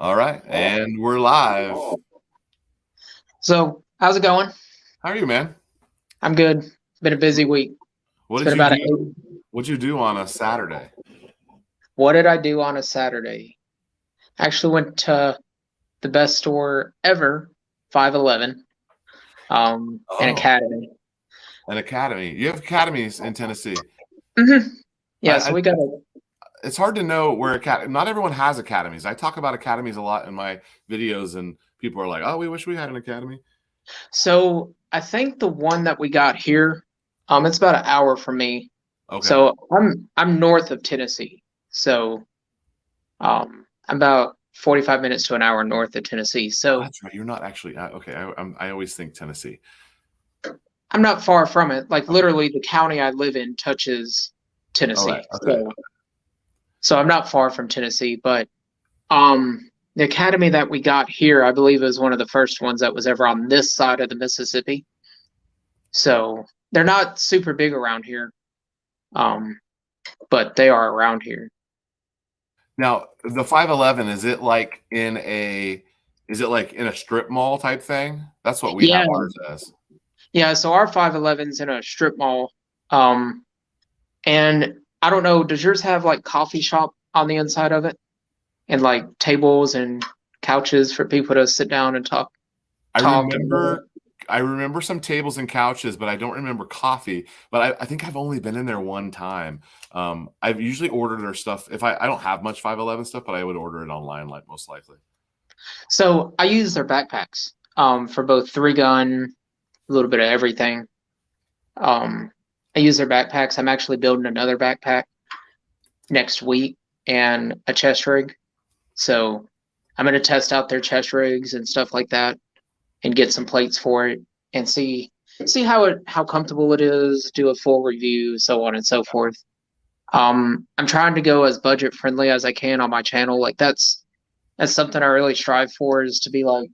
All right, and we're live. So, how's it going? How are you, man? I'm good. It's been a busy week. What It's did been you about do? What'd you do on a Saturday? What did I do on a Saturday? I actually went to the best store ever, 511, an Oh, Academy. an academy. You have academies in Tennessee. hmm Yeah, I, so we got it's hard to know where not everyone has academies. I talk about academies a lot in my videos, and people are like, "Oh, we wish we had an academy." so I think the one that we got here, it's about an hour from me. Okay, So I'm north of Tennessee. So I'm about 45 minutes to an hour north of Tennessee. oh, So that's right. You're not actually okay. I always think Tennessee. I'm not far from it. Like Okay. literally, the county I live in touches All right. Tennessee. Okay. So I'm not far from Tennessee, but the academy that we got here, I believe, is one of the first ones that was ever on this side of the Mississippi. So they're not super big around here, um, but they are around here. Now, the 511, is it like in a strip mall type thing? That's what we Yeah, have ours as. yeah. So our 511's in a strip mall, um, and I don't know. Does yours have like coffee shop on the inside of it, and like tables and couches for people to sit down and talk? I Talk and remember I remember some tables and couches, but I don't remember coffee. But I think I've only been in there one time. I've usually ordered their stuff. If I don't have much 511 stuff, but I would order it online, like most likely. So I use their backpacks for both three gun, a little bit of everything. Um, I use their backpacks. I'm actually building another backpack next week and a chest rig. So I'm going to test out their chest rigs and stuff like that and get some plates for it and see how comfortable it is, do a full review, so on and so forth. I'm trying to go as budget friendly as I can on my channel. Like that's something I really strive for is to be like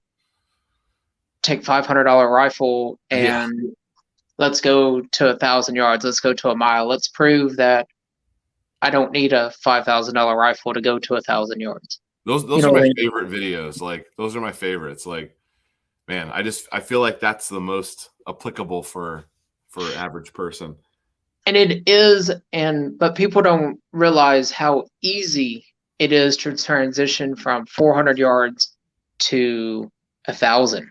take $500 rifle Yeah, and let's go to 1,000 yards. Let's go to a mile. Let's prove that I don't need a $5,000 rifle to go to 1,000 yards. those You those know are what my I mean? favorite videos. Like those are my favorites. Like, man, I feel like that's the most applicable for average person. And it is, but people don't realize how easy it is to transition from 400 yards to 1,000.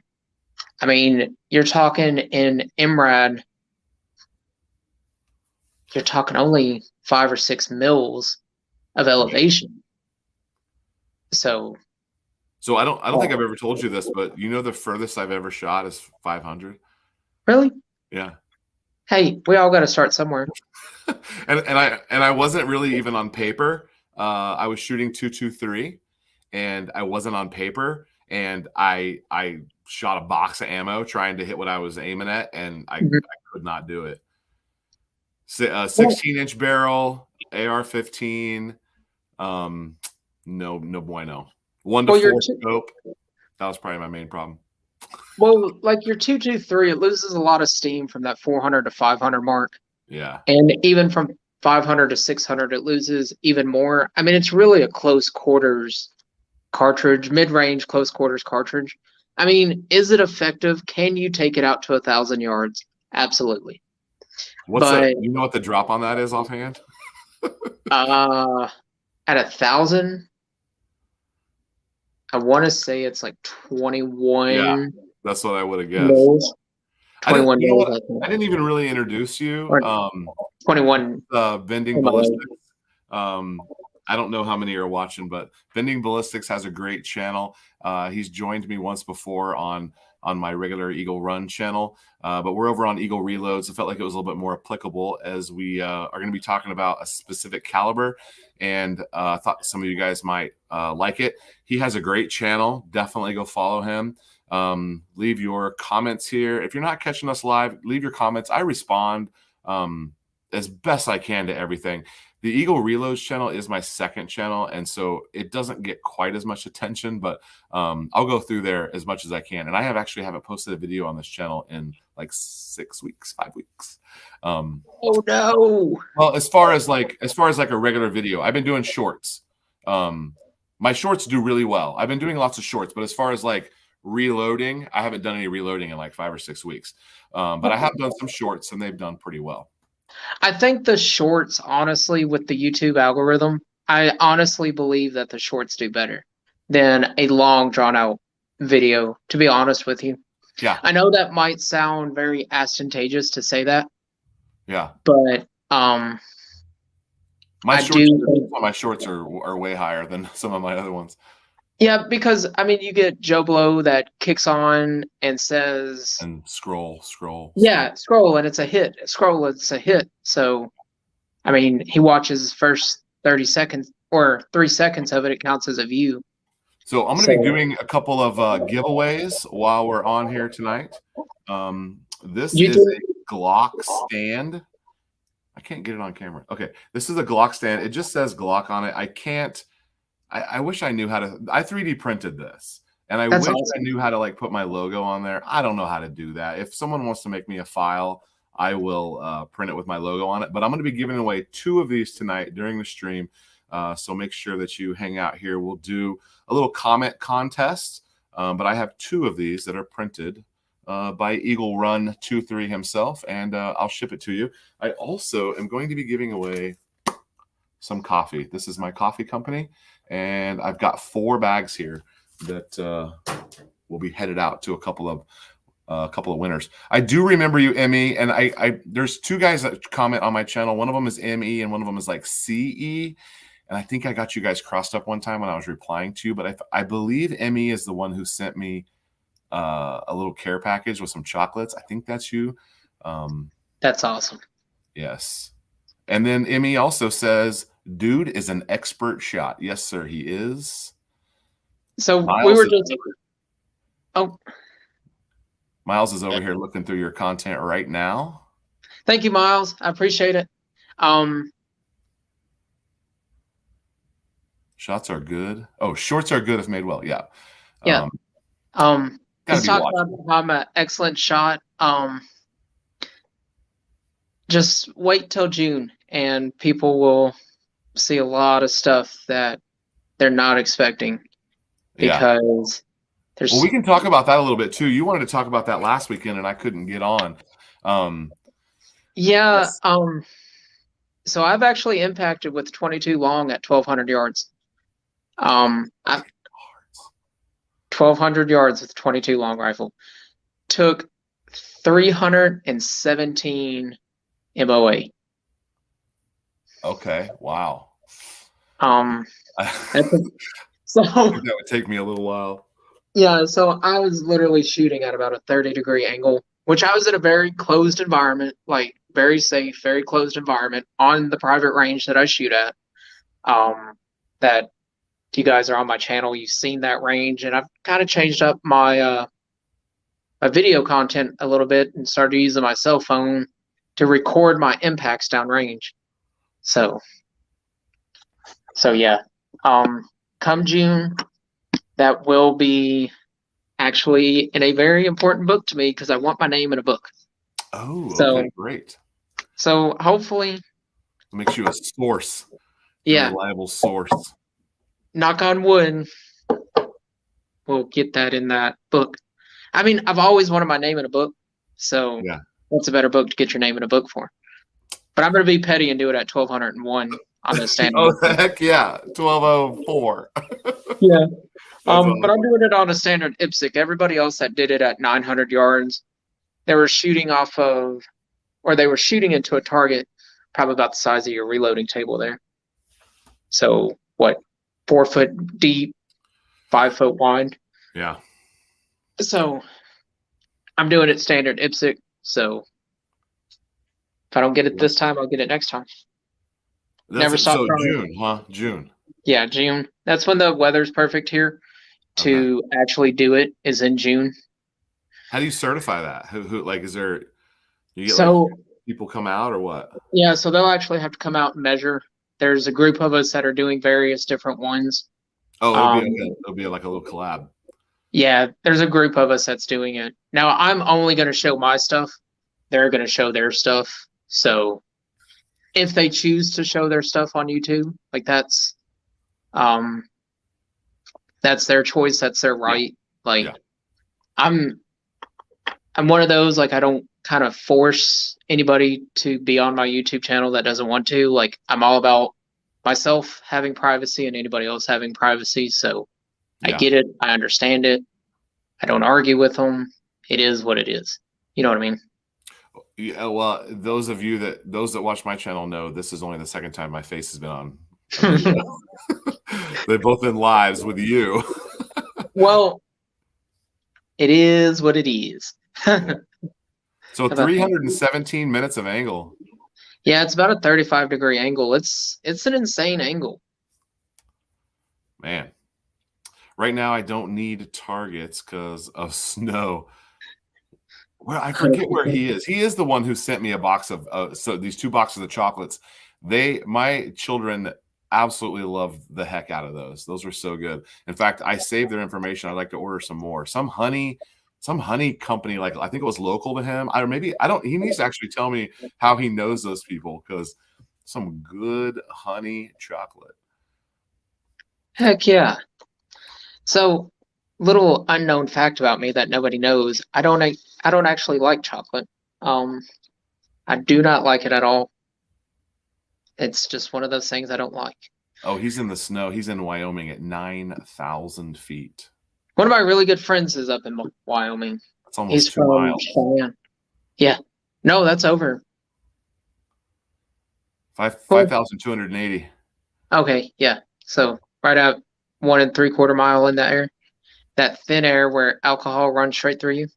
I mean, you're talking in MRAD, you're talking only 5 or 6 mils of elevation. So, So I don't think I've oh, ever told you this, but you know the furthest I've ever shot is 500. really? Yeah. Hey, we all got to start somewhere. And I wasn't really even on paper. I was shooting 223, and I wasn't on paper. And I shot a box of ammo trying to hit what I was aiming at, and I Mhm. could not do it. 16-inch barrel, AR-15. Um, no bueno. One to Well, you're four scope. That was probably my main problem. well, like your 223, it loses a lot of steam from that 400 to 500 mark. Yeah. And even from 500 to 600, it loses even more. I mean, it's really a close quarters cartridge, mid range close quarters cartridge. I mean, is it effective? Can you take it out to 1,000 yards? Absolutely. But You know what the drop on that is offhand? uh, at 1,000, I want to say it's like Yeah, 21 that's what I would have guessed. mils. I didn't, 21 you know mils, what? I think. I didn't even really introduce you. Or 21. Vending Oh my God. Ballistics. Um, I don't know how many are watching, but Vending Ballistics has a great channel. He's joined me once before on my regular Eagle Run channel, but we're over on Eagle Reloads. I felt like it was a little bit more applicable as we are going to be talking about a specific caliber, and I thought some of you guys might like it. He has a great channel. Definitely go follow him. Leave your comments here. If you're not catching us live, leave your comments. I respond as best I can to everything. The Eagle Reloads channel is my second channel, and so it doesn't get quite as much attention, but I'll go through there as much as I can. And I haven't posted a video on this channel in like 6 weeks, 5 weeks. Oh no. Well, as far as like a regular video, I've been doing shorts. My shorts do really well. I've been doing lots of shorts, but as far as like reloading, I haven't done any reloading in like 5 or 6 weeks. But I have done some shorts, and they've done pretty well. I think the shorts, honestly, with the YouTube algorithm, I honestly believe that the shorts do better than a long, drawn out video, to be honest with you. Yeah, I know that might sound very ostentatious to say that, yeah. but My I shorts, do. my shorts are way higher than some of my other ones. Yeah, because I mean, you get Joe Blow that kicks on and says, And scroll. "Yeah, scroll," and it's a hit. Scroll, it's a hit. So, I mean, he watches first 30 seconds or 3 seconds of it. It counts as a view. So I'm going to be So doing a couple of giveaways while we're on here tonight. This you is do. a Glock stand. I can't get it on camera. Okay, this is a Glock stand. It just says Glock on it. I can't. I wish I knew how to. I 3D printed this, and I That's wish I awesome. knew how to like put my logo on there. I don't know how to do that. If someone wants to make me a file, I will print it with my logo on it. But I'm going to be giving away 2 of these tonight during the stream. So make sure that you hang out here. We'll do a little comment contest. But I have 2 of these that are printed by Eagle Run 23 himself, and I'll ship it to you. I also am going to be giving away some coffee. This is my coffee company, and I've got 4 bags here that will be headed out to a couple of winners. I do remember you, Emmy, and I there's 2 guys that comment on my channel. One of them is ME, and one of them is like CE. And I think I got you guys crossed up one time when I was replying to you, but I believe ME is the one who sent me a little care package with some chocolates. I think that's you. That's awesome. Yes. And then Emmy also says, dude is an expert shot. Yes, sir, he is. So Miles we were is, just. Oh, Miles is over here looking through your content right now. thank you, Miles. I appreciate it. Shots are good. Oh, shorts are good if made well. Yeah. Yeah. Gotta He's be talking watching. about how I'm an excellent shot. Just wait till June, and people will see a lot of stuff that they're not expecting Yeah. because there's. Well, we can talk about that a little bit too. You wanted to talk about that last weekend, and I couldn't get on. Yeah. So I've actually impacted with 22 long at 1,200 yards. 1,200 yards with 22 long rifle. Took 317 MOA. Okay. Wow. So that would take me a little while. Yeah, so I was literally shooting at about a 30-degree angle, which I was in a very closed environment, like very safe, very closed environment on the private range that I shoot at. That you guys are on my channel, you've seen that range, and I've kind of changed up my my video content a little bit and started using my cell phone to record my impacts downrange. So yeah. Come June, that will be actually in a very important book to me because I want my name in a book. Oh, So, okay, great. So hopefully, it makes you a source. Yeah, a reliable source. Knock on wood, we'll get that in that book. I mean, I've always wanted my name in a book, so yeah, what's a better book to get your name in a book for? But I'm going to be petty and do it at 1,201 on the standard. Oh, heck yeah, 1204. Yeah. Awesome. But I'm doing it on a standard IPSC. Everybody else that did it at 900 yards, they were shooting off of, or they were shooting into a target probably about the size of your reloading table there. So what, 4 foot deep, 5 foot wide? Yeah. So I'm doing it standard IPSC. So if I don't get it this time, I'll get it next time. Never stop so trying. June, huh? June. Yeah, June. That's when the weather's perfect here to actually do it, is in June. How do you certify that? Who like, is there, you get So like people come out or what? yeah, so they'll actually have to come out and measure. There's a group of us that are doing various different ones. Oh, it'll be like a little collab. Yeah, there's a group of us that's doing it. Now I'm only going to show my stuff. They're going to show their stuff. So if they choose to show their stuff on YouTube, like that's that's their choice, that's their Yeah. right. Like Yeah. I'm I'm one of those, like I don't kind of force anybody to be on my YouTube channel that doesn't want to. Like I'm all about myself having privacy and anybody else having privacy. So I Yeah. get it, I understand it. I don't argue with them. It is what it is. You know what I mean? Yeah, well, those that watch my channel know this is only the second time my face has been on a video. They've both been lives with you. Well, it is what it is. Yeah. So How about that? 317 minutes of angle. Yeah, it's about a 35-degree angle. It's an insane angle. Man. Right now I don't need targets because of snow. Well, I forget where he is. He is the one who sent me a box of so these 2 boxes of chocolates. My children absolutely love the heck out of those. Those were so good. In fact, I saved their information. I'd like to order some more. Some honey company, like I think it was local to him. I maybe I don't. He needs to actually tell me how he knows those people because some good honey chocolate. Heck yeah. So, little unknown fact about me that nobody knows. I don't actually like chocolate. Um, I do not like it at all. It's just one of those things I don't like. Oh, he's in the snow. He's in Wyoming at 9,000 feet. One of my really good friends is up in Wyoming. That's almost He's 2 miles. from Cheyenne. Yeah. No, that's over. 5,280. Okay, yeah. So right out 1 3/4 mile in that air. That thin air where alcohol runs straight through you.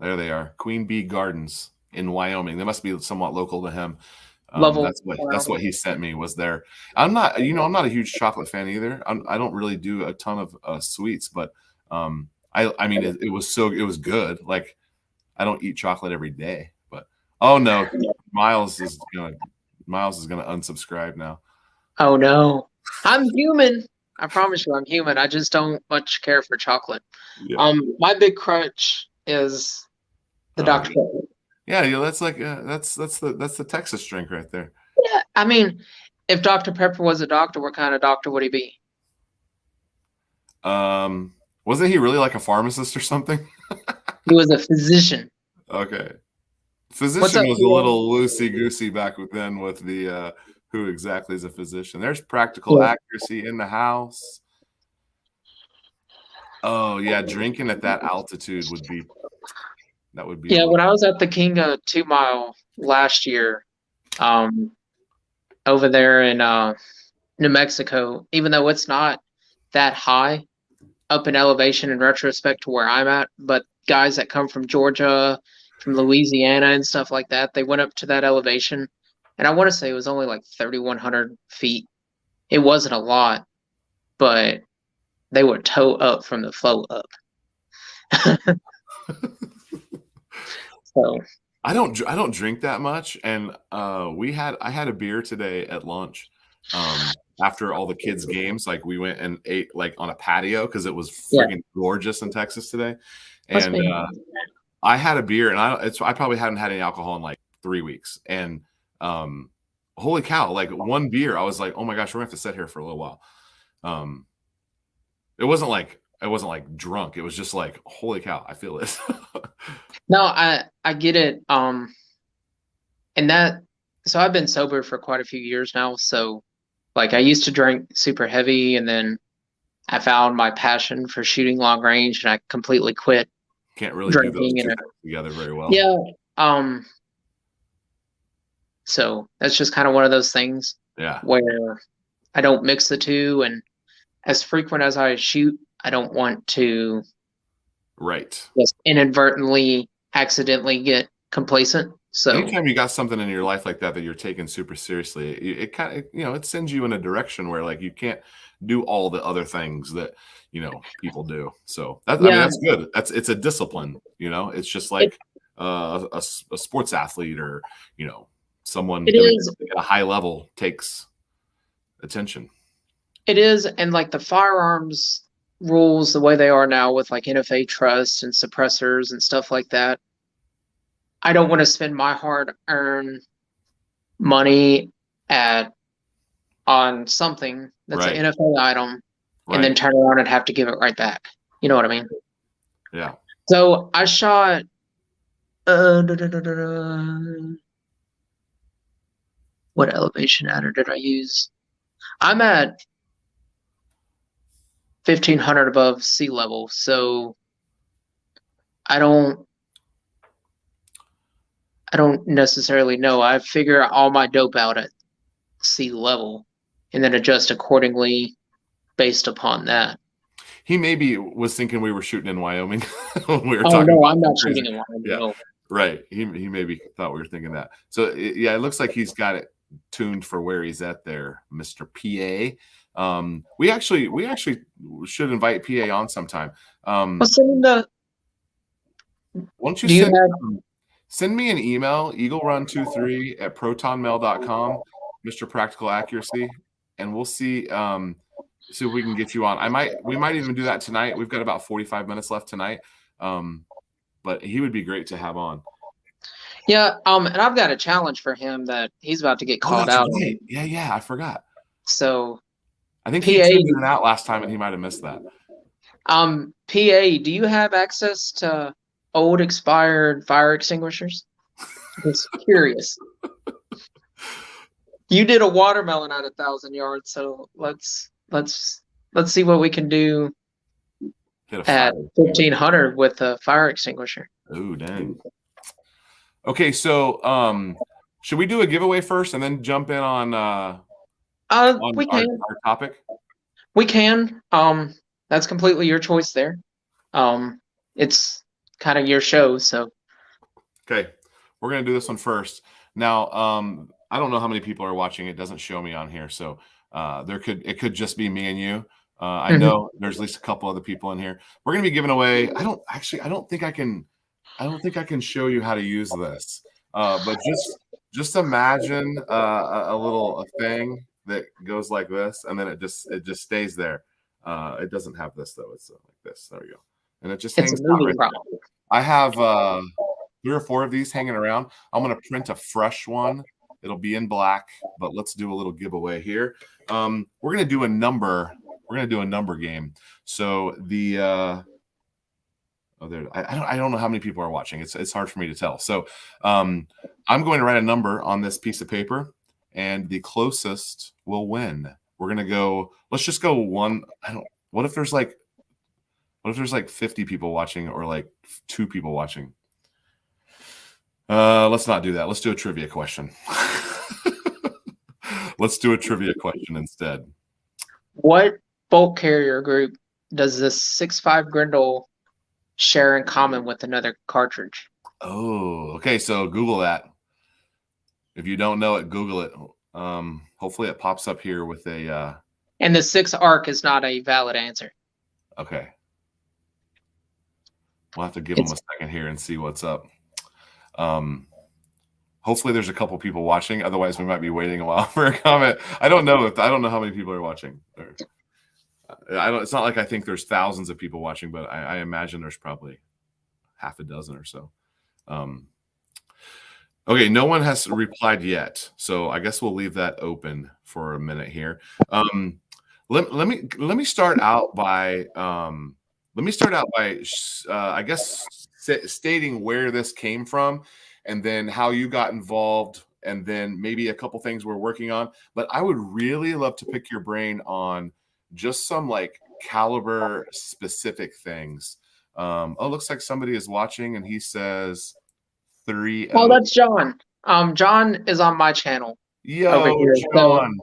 There they are. Queen Bee Gardens in Wyoming. They must be somewhat local to him. Level. That's what he sent me was there. I'm not a huge chocolate fan either. I don't really do a ton of sweets, but I mean it was good. Like I don't eat chocolate every day, but oh no, Miles is gonna unsubscribe now. Oh no. I'm human. I promise you I'm human. I just don't much care for chocolate. Yeah. My big crutch is the Dr. Pepper. Yeah, that's like that's the Texas drink right there. Yeah, I mean, if Dr. Pepper was a doctor, what kind of doctor would he be? Wasn't he really like a pharmacist or something? He was a physician. Okay. What's Physician up, was a Theo? little loosey goosey back then with the who exactly is a physician. There's practical Yeah. accuracy in the house. Oh yeah, drinking at that altitude would be a Yeah, little, when I was at the Kinga 2 Mile last year, um, over there in New Mexico, even though it's not that high up in elevation in retrospect to where I'm at, but guys that come from Georgia, from Louisiana and stuff like that, they went up to that elevation. And I want to say it was only like 3,100 feet. It wasn't a lot, but they were toe up from the flow up. So I don't drink that much, and I had a beer today at lunch. After all the kids' games, like we went and ate like on a patio because it was yeah, friggin' gorgeous in Texas today. must And be. I had a beer, and I probably hadn't had any alcohol in like 3 weeks. And holy cow! Like one beer, I was like, oh my gosh, we're gonna have to sit here for a little while. Um, it wasn't like drunk. It was just like, holy cow, I feel this. No, I get it. And that so I've been sober for quite a few years now. So like I used to drink super heavy, and then I found my passion for shooting long range, and I completely quit Can't really do those drinking. two And things together very well. yeah, so that's just kind of one of those things Yeah. where I don't mix the two, and as frequent as I shoot, I don't want to Right. just inadvertently, accidentally get complacent. So Anytime you got something in your life like that you're taking super seriously, it kind of it sends you in a direction where like you can't do all the other things that people do. So I mean yeah, that's good. It's a discipline. It's just it, like a sports athlete or someone it doing is. something at a high level takes attention. It is, and like the firearms rules, the way they are now with like NFA trust and suppressors and stuff like that, I don't want to spend my hard-earned money at on something that's an Right. NFA item and then turn around and have to give it right back. You know what I mean? Yeah. So I shot. What elevation adder did I use? I'm at 1,500 above sea level, so I don't necessarily know. I figure all my dope out at sea level and then adjust accordingly based upon that. He maybe was thinking we were shooting in Wyoming when we were Oh talking. no, I'm not shooting in Wyoming. Yeah, no. Right. He maybe thought we were thinking that. So yeah, it looks like he's got it tuned for where he's at there, Mr. PA. We actually should invite PA on sometime. Well, send the. Why don't you Do you send, have? send me an email, eaglerun23@protonmail.com, Mr. Practical Accuracy, and we'll see if we can get you on. We might even do that tonight. We've got about 45 minutes left tonight. But he would be great to have on. Yeah, and I've got a challenge for him that he's about to get called out. Right. Yeah, I forgot. So I think he tuned in and out last time and he might have missed that. PA, do you have access to old expired fire extinguishers? Just curious. You did a watermelon at 1,000 yards, so let's see what we can do at 1,500 with a fire extinguisher. Oh, dang. Okay, so should we do a giveaway first and then jump in on our topic? We can. That's completely your choice there. It's kind of your show, so. Okay, we're gonna do this one first. Now, I don't know how many people are watching. It doesn't show me on here, so it could just be me and you. I know there's at least a couple other people in here. We're gonna be giving away. I don't think I can show you how to use this. But just imagine a thing that goes like this, and then it just stays there. It doesn't have this though. It's like this. There we go. And it just hangs out right there. I have 3 or 4 of these hanging around. I'm gonna print a fresh one. It'll be in black, but let's do a little giveaway here. We're gonna do a number. We're gonna do a number game. So the I don't know how many people are watching. It's hard for me to tell. So I'm going to write a number on this piece of paper, and the closest will win. We're gonna go. Let's just go one. What if there's like 50 people watching or like 2 people watching? Let's not do that. Let's do a trivia question. Let's do a trivia question instead. What bolt carrier group does this 6.5 Grendel share in common with another cartridge? Oh, okay. So Google that. If you don't know it, Google it. Hopefully it pops up here with a. And the 6 arc is not a valid answer. Okay. We'll have to give them a second here and see what's up. Hopefully there's a couple people watching. Otherwise, we might be waiting a while for a comment. I don't know how many people are watching. It's not like I think there's thousands of people watching, but I imagine there's probably half a dozen or so. Okay, no one has replied yet, so I guess we'll leave that open for a minute here. Let me start out by I guess stating where this came from, and then how you got involved, and then maybe a couple things we're working on. But I would really love to pick your brain on just some like caliber specific things. Looks like somebody is watching, and he says 3. Oh, that's John. John is on my channel. Yo, John.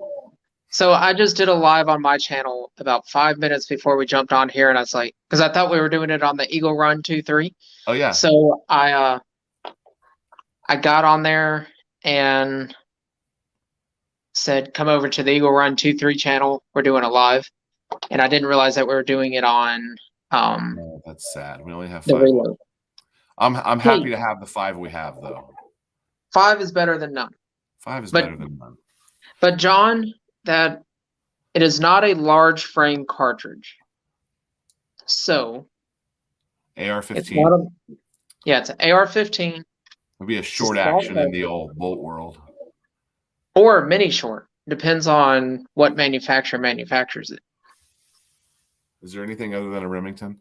So I just did a live on my channel about 5 minutes before we jumped on here, and I was like, because I thought we were doing it on the Eagle Run 2.3. Oh yeah. So I got on there and said, come over to the Eagle Run 2.3 channel. We're doing a live. And I didn't realize that we were doing it on oh, that's sad. We only have 5. Reload. I'm happy to have the 5 we have though. 5 is better than none. 5 is better than none. But John, that it is not a large frame cartridge. So AR-15. It's an AR-15. It'll be a short action in the old bolt world. Or mini short. Depends on what manufacturer manufactures it. Is there anything other than a Remington?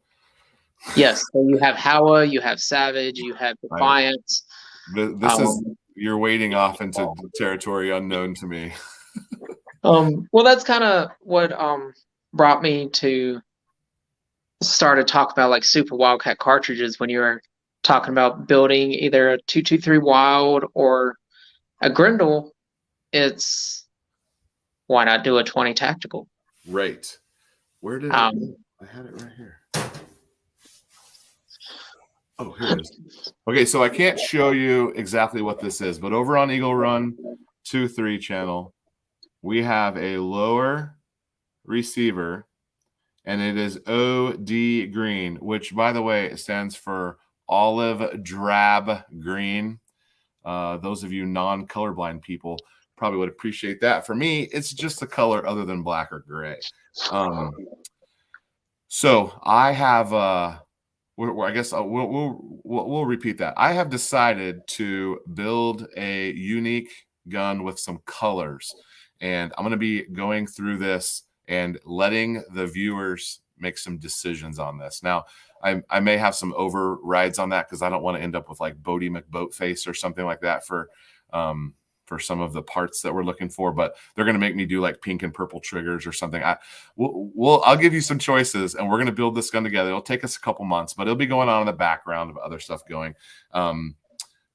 Yes. So you have Howa, you have Savage, you have Defiance. This is, you're wading off into territory unknown to me. Well, that's kind of what brought me to start to talk about like Super Wildcat cartridges when you were talking about building either a 223 Wild or a Grendel. It's why not do a 20 tactical? Right. Where did I had it right here. Oh, here it is. Okay, so I can't show you exactly what this is, but over on Eagle Run 2-3 channel, we have a lower receiver, and it is OD green, which, by the way, stands for olive drab green. Those of you non-colorblind people probably would appreciate that. For me, it's just a color other than black or gray. So I have I guess we'll repeat that. I have decided to build a unique gun with some colors, and I'm going to be going through this and letting the viewers make some decisions on this. Now, I may have some overrides on that because I don't want to end up with like Bodie McBoatface or something like that for some of the parts that we're looking for, but they're going to make me do like pink and purple triggers or something. I'll give you some choices, and we're going to build this gun together. It'll take us a couple months, but it'll be going on in the background of other stuff going.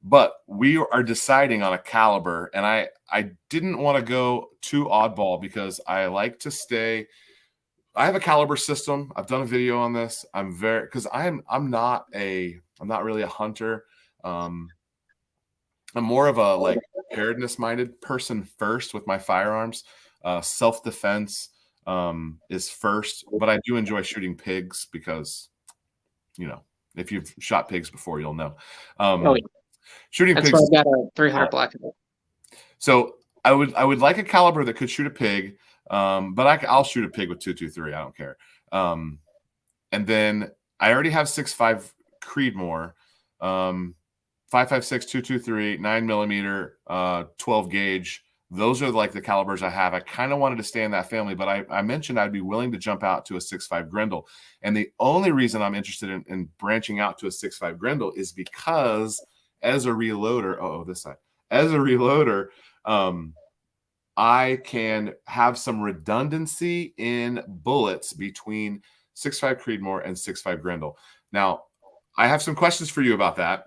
But we are deciding on a caliber, and I didn't want to go too oddball because I like to stay. I have a caliber system. I've done a video on this. Because I'm not really a hunter. I'm more of a like preparedness-minded person first with my firearms. Self-defense is first, but I do enjoy shooting pigs because, if you've shot pigs before, you'll know. Shooting That's pigs. That's why I got a 300 black. So I would like a caliber that could shoot a pig, but I'll shoot a pig with 223. I don't care. And then I already have 6.5 Creedmoor. 5.56, 223, 9mm, 12 gauge. Those are like the calibers I have. I kind of wanted to stay in that family, but I mentioned I'd be willing to jump out to a 6.5 Grendel. And the only reason I'm interested in branching out to a 6.5 Grendel is because as a reloader, this side, as a reloader, I can have some redundancy in bullets between 6.5 Creedmoor and 6.5 Grendel. Now, I have some questions for you about that.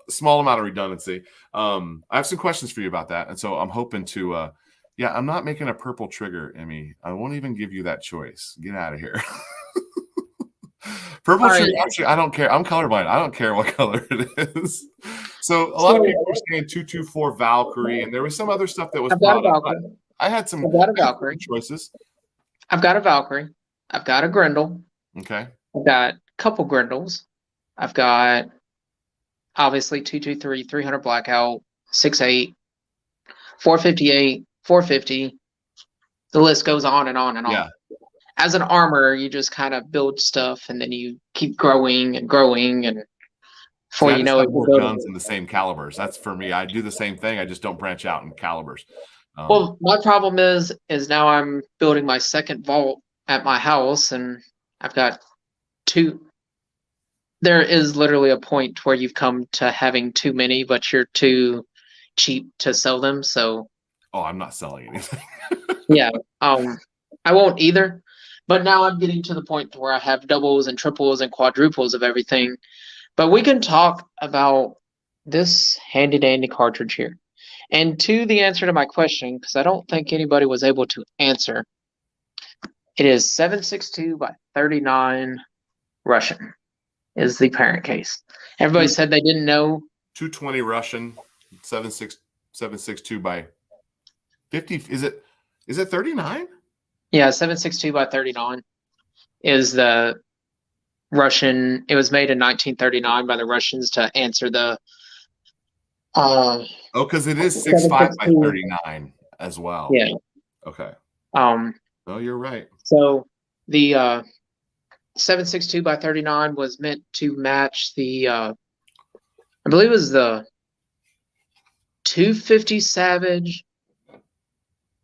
Small amount of redundancy. I have some questions for you about that, and so I'm hoping to. I'm not making a purple trigger, Emmy. I won't even give you that choice. Get out of here. Purple trigger. Actually, I don't care. I'm colorblind. I don't care what color it is. So a lot of people were saying 224 Valkyrie, and there was some other stuff that was brought up. I had some Valkyrie choices. I've got a Valkyrie. I've got a Grendel. Okay. I've got a couple Grendels. I've got obviously 223, 300 blackout, 6.8, 458, 450. The list goes on and on and on. Yeah. As an armor, you just kind of build stuff, and then you keep growing and growing, and before you know it, more guns in the same calibers. That's for me. I do the same thing. I just don't branch out in calibers. Well, my problem is now I'm building my second vault at my house, and I've got two. There is literally a point where you've come to having too many, but you're too cheap to sell them. So, I'm not selling anything. Yeah, I won't either. But now I'm getting to the point where I have doubles and triples and quadruples of everything. But we can talk about this handy dandy cartridge here. And to the answer to my question, because I don't think anybody was able to answer, it is 7.62 by 39 Russian is the parent case. Everybody said they didn't know. 220 Russian, 7.62 by 50. Is it 39? Yeah, 7.62 by 39 is the Russian. It was made in 1939 by the Russians to answer the. Because it is 6.5 by 39 as well. Yeah. Okay. Oh, you're right. So the 7.62 by 39 was meant to match the. I believe it was the 250 Savage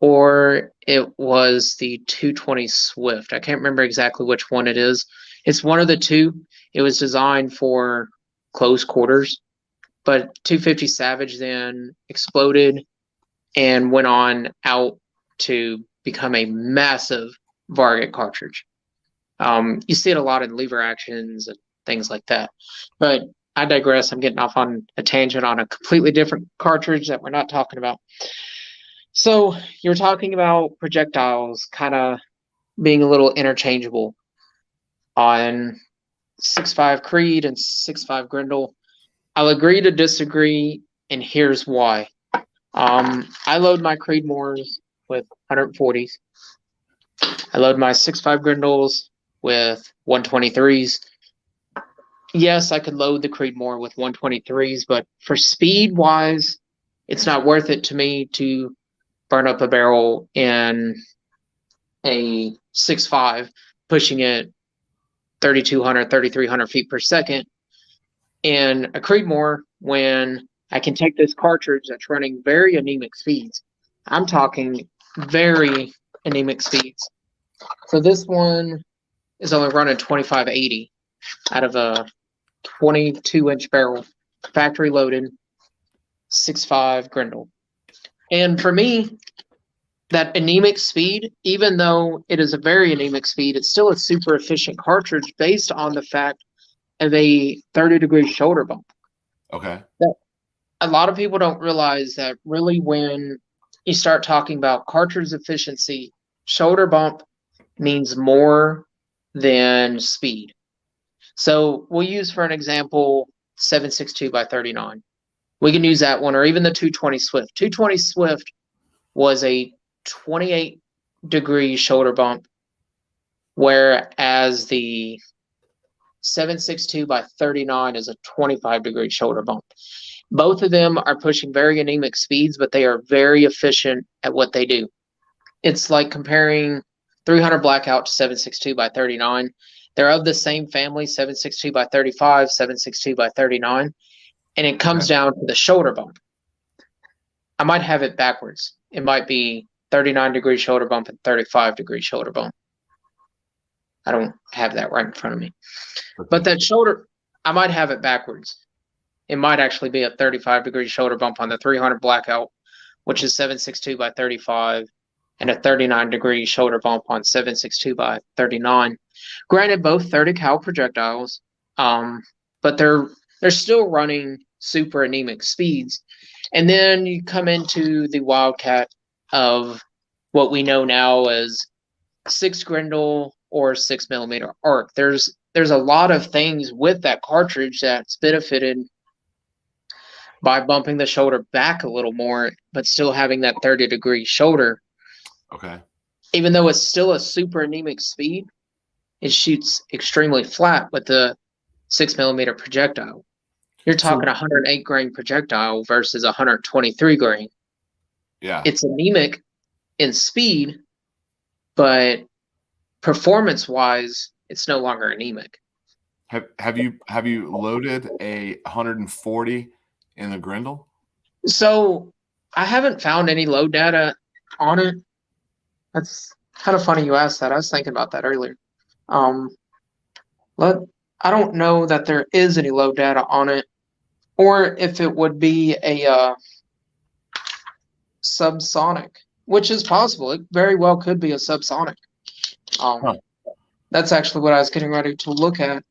or it was the 220 Swift. I can't remember exactly which one it is. It's one of the two. It was designed for close quarters, but 250 Savage then exploded and went on out to become a massive Varget cartridge. You see it a lot in lever actions and things like that. But I digress. I'm getting off on a tangent on a completely different cartridge that we're not talking about. So you're talking about projectiles kind of being a little interchangeable on 6.5 Creed and 6.5 Grendel. I'll agree to disagree, and here's why. I load my Creedmoors with 140s. I load my 6.5 Grendels with 123s. Yes, I could load the Creedmoor with 123s, but for speed wise, it's not worth it to me to burn up a barrel in a 6.5, pushing it 3,200, 3,300 feet per second in a Creedmoor when I can take this cartridge that's running very anemic speeds. I'm talking very anemic speeds. So this one is only running 2580 out of a 22-inch barrel, factory loaded, 6.5 Grendel. And for me, that anemic speed, even though it is a very anemic speed, it's still a super efficient cartridge based on the fact of a 30-degree shoulder bump. Okay. A lot of people don't realize that really when you start talking about cartridge efficiency, shoulder bump means more than speed. So we'll use for an example 7.62 by 39. We can use that one, or even the 220 Swift. 220 Swift was a 28-degree shoulder bump, whereas the 7.62 by 39 is a 25-degree shoulder bump. Both of them are pushing very anemic speeds, but they are very efficient at what they do. It's like comparing 300 Blackout to 7.62 by 39. They're of the same family, 7.62 by 35, 7.62 by 39, and it comes down to the shoulder bump. I might have it backwards. It might be 39-degree shoulder bump and 35-degree shoulder bump. I don't have that right in front of me. But that shoulder, I might have it backwards. It might actually be a 35-degree shoulder bump on the 300 Blackout, which is 7.62 by 35, and a 39-degree shoulder bump on 7.62 by 39. Granted, both 30 cal projectiles, but they're still running super anemic speeds. And then you come into the wildcat of what we know now as 6 Grendel or 6mm arc. There's a lot of things with that cartridge that's benefited by bumping the shoulder back a little more, but still having that 30-degree shoulder. Okay. Even though it's still a super anemic speed, it shoots extremely flat with the 6mm projectile. You're talking 108 grain projectile versus 123 grain. Yeah. It's anemic in speed, but performance-wise, it's no longer anemic. Have you loaded a 140 in the Grendel? So I haven't found any load data on it. That's kind of funny you asked that. I was thinking about that earlier. I don't know that there is any load data on it, or if it would be a subsonic, which is possible. It very well could be a subsonic. That's actually what I was getting ready to look at.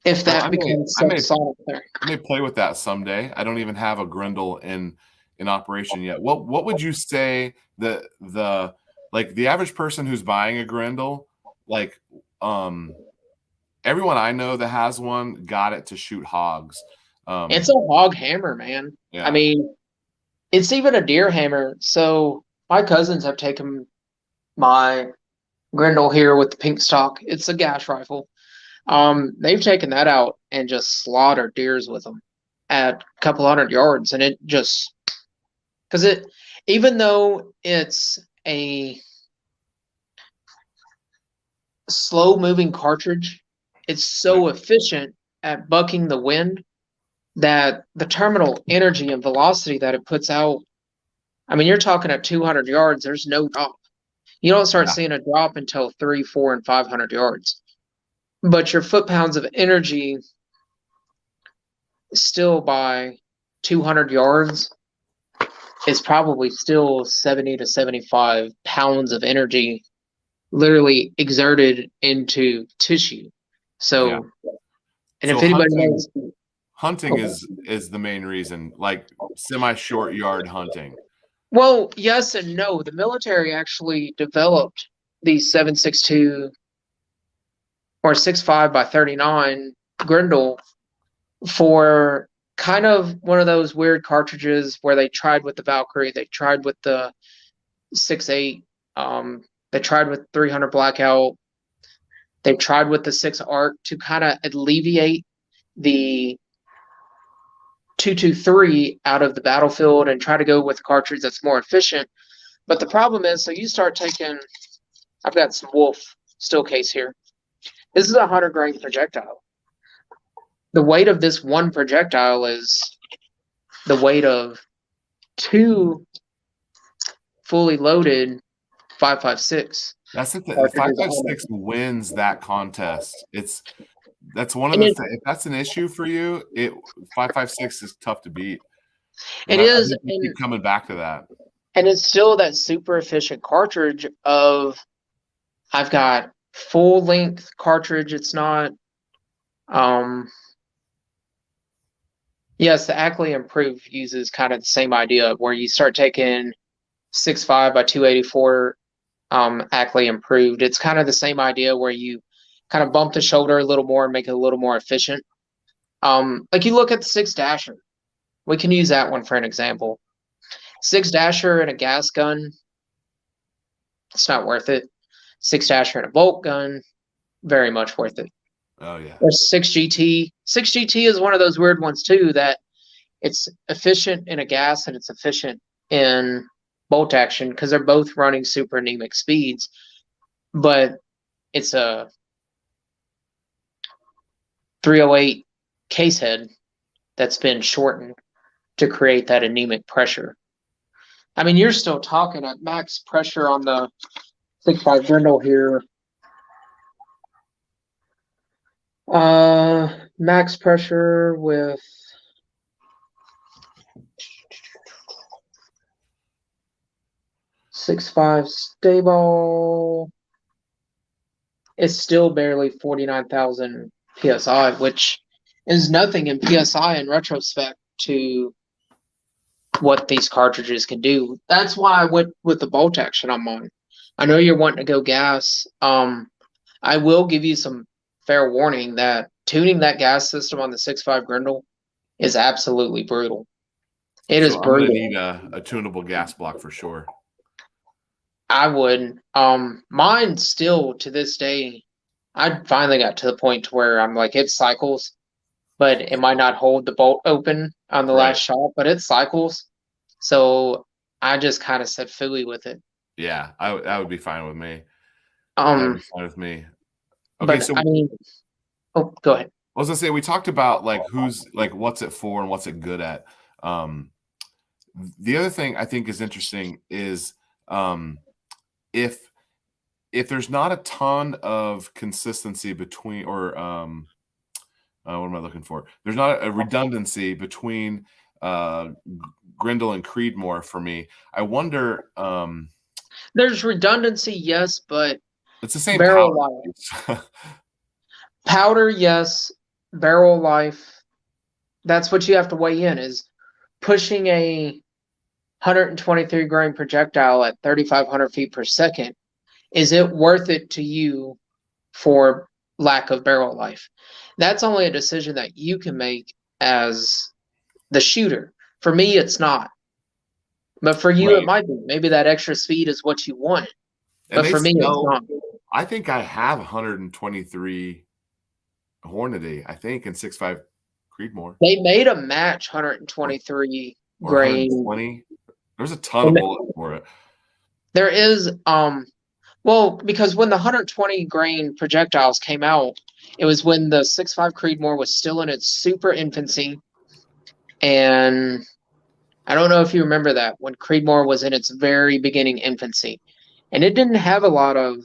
If that becomes subsonic there. I may play with that someday. I don't even have a Grendel in operation yet. What would you say the average person who's buying a Grendel, like everyone I know that has one got it to shoot hogs. It's a hog hammer, man. Yeah. I mean, it's even a deer hammer. So my cousins have taken my Grendel here with the pink stock. It's a gas rifle. They've taken that out and just slaughtered deers with them at a couple hundred yards, and it just because even though it's a slow moving cartridge, it's so efficient at bucking the wind that the terminal energy and velocity that it puts out I mean, you're talking at 200 yards, there's no drop. You don't start Yeah. seeing a drop until 3, 4, and 500 yards. But your foot pounds of energy still by 200 yards is probably still 70 to 75 pounds of energy literally exerted into tissue. Yeah. So, and So if anybody knows, hunting oh, is the main reason, like semi-short yard hunting. well, yes and no. The military actually developed these 7.62 or 6.5 by 39 Grendel for kind of one of those weird cartridges where they tried with the Valkyrie, they tried with the 6.8, they tried with 300 Blackout, they tried with the 6 Arc to kind of alleviate the 223 out of the battlefield and try to go with a cartridge that's more efficient. But the problem is, so you start taking, I've got some Wolf steel case here. This is a 100-grain projectile. The weight of this one projectile is the weight of 2 fully loaded 5.56. That's it. The 5.56 wins that contest. That's one of the things. If that's an issue for you, 5.56 is tough to beat. It is. You keep coming back to that. And it's still that super efficient cartridge of, I've got full length cartridge. It's not, yes, the Ackley Improved uses kind of the same idea where you start taking 6.5 by 284 Ackley Improved. It's kind of the same idea where you kind of bump the shoulder a little more and make it a little more efficient. Like you look at the 6 Dasher. We can use that one for an example. 6 Dasher and a gas gun, it's not worth it. 6 Dasher and a bolt gun, very much worth it. Oh, yeah. Or 6 GT. 6 GT is one of those weird ones, too, that it's efficient in a gas and it's efficient in bolt action because they're both running super anemic speeds. But it's a 308 case head that's been shortened to create that anemic pressure. I mean, you're still talking at max pressure on the 6.5 Grendel here. Max pressure with .65 stable. It's still barely 49,000 psi, which is nothing in psi in retrospect to what these cartridges can do. That's why I went with the bolt action I'm on. I know you're wanting to go gas. I will give you some fair warning that tuning that gas system on the 6.5 Grendel is absolutely brutal. It is brutal. I'm gonna need a tunable gas block for sure. I would. Mine still to this day, I finally got to the point to where I'm like, it cycles, but it might not hold the bolt open on the last shot, but it cycles. So I just kind of said phooey with it. Yeah, that would be fine with me. That would be fine with me. Okay, but so I mean, oh, go ahead. I was gonna say we talked about like what's it for and what's it good at. The other thing I think is interesting is if there's not a ton of consistency between what am I looking for? There's not a redundancy between Grendel and Creedmoor for me. I wonder. There's redundancy, yes, but it's the same barrel life. Powder, yes. Barrel life. That's what you have to weigh in is pushing a 123 grain projectile at 3,500 feet per second. Is it worth it to you for lack of barrel life? That's only a decision that you can make as the shooter. For me, it's not. But for you, it might be. Maybe that extra speed is what you want. But for me, it's not. I think I have 123 Hornady, I think, in 6.5 Creedmoor. They made a match 123 grain. 120. There's a ton of bullets for it. There is, well, because when the 120 grain projectiles came out, it was when the 6.5 Creedmoor was still in its super infancy, and I don't know if you remember that when Creedmoor was in its very beginning infancy, and it didn't have a lot of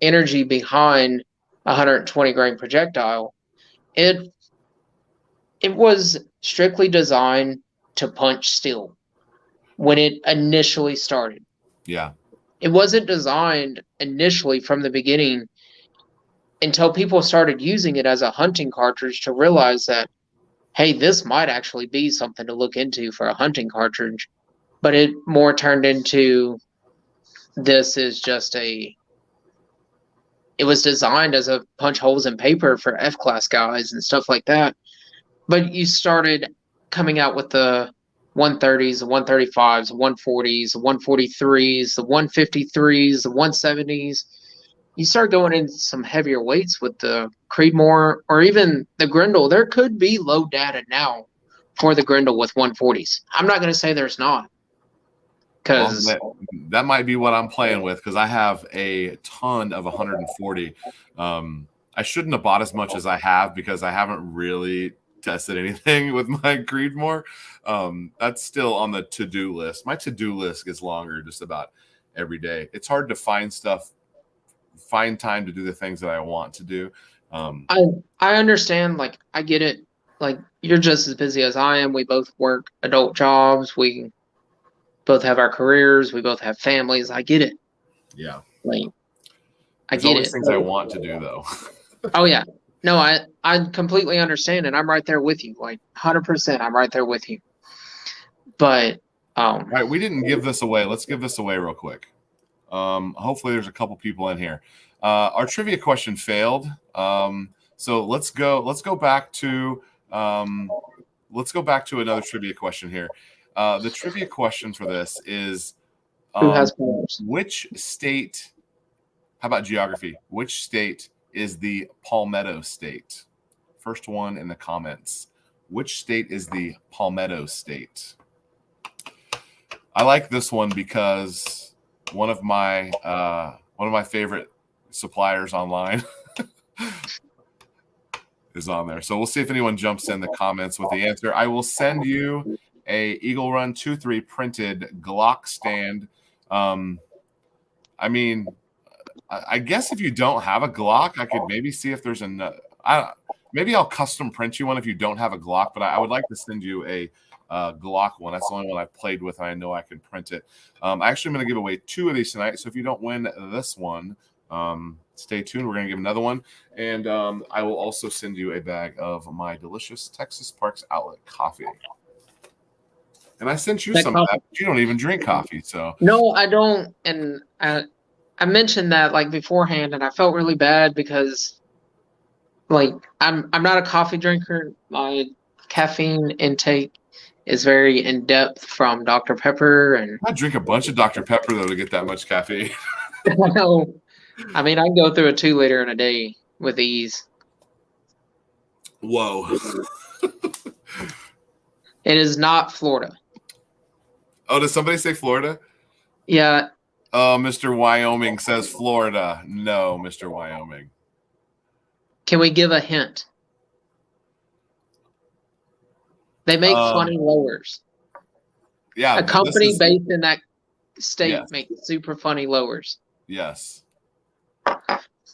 energy behind a 120 grain projectile. It it was strictly designed to punch steel when it initially started. Yeah. It wasn't designed initially from the beginning until people started using it as a hunting cartridge to realize that, hey, this might actually be something to look into for a hunting cartridge. But it more turned into this is just a it was designed as a punch holes in paper for F class guys and stuff like that. But you started coming out with the 130s, the 135s, the 140s, the 143s, the 153s, the 170s. You start going into some heavier weights with the Creedmoor or even the Grendel. There could be low data now for the Grendel with 140s. I'm not going to say there's not. Well, Because that might be what I'm playing with because I have a ton of 140. I shouldn't have bought as much as I have because I haven't really tested anything with my Creedmoor. That's still on the to-do list. My to-do list gets longer just about every day. It's hard to find time to do the things that I want to do. I understand, like I get it. Like you're just as busy as I am. We both work adult jobs. We both have our careers. We both have families. I get it. Yeah. Like I There's get always it. things I want to do though. Oh yeah. No, I completely understand and I'm right there with you. Like 100%, I'm right there with you. But All right, we didn't give this away. Let's give this away real quick. Hopefully there's a couple people in here. Our trivia question failed. So let's go back to another trivia question here. The trivia question for this is who has powers? which state, how about geography? Which state is the Palmetto State? First one in the comments. Which state is the Palmetto State? I like this one because one of my favorite suppliers online is on there. So we'll see if anyone jumps in the comments with the answer. I will send you a Eagle Run 2.3 printed Glock stand. I mean, I guess if you don't have a Glock, I could maybe see if there's maybe I'll custom print you one if you don't have a Glock, but I would like to send you a Glock one. That's the only one I've played with, and I know I can print it. Actually, I'm going to give away 2 of these tonight, so if you don't win this one, stay tuned. We're going to give another one, and I will also send you a bag of my delicious Texas Parks Outlet coffee. And I sent you some of that, but you don't even drink coffee, so. No, I don't, and I mentioned that like beforehand, and I felt really bad because like I'm not a coffee drinker. My caffeine intake is very in depth from Dr. Pepper, and I drink a bunch of Dr. Pepper though to get that much caffeine. I know. I mean, I can go through a 2-liter in a day with ease. Whoa. It is not Florida. Oh, did somebody say Florida? Yeah. Mr. Wyoming says Florida. No, Mr. Wyoming. Can we give a hint? They make funny lowers. Yeah. A company based in that state makes super funny lowers. Yes.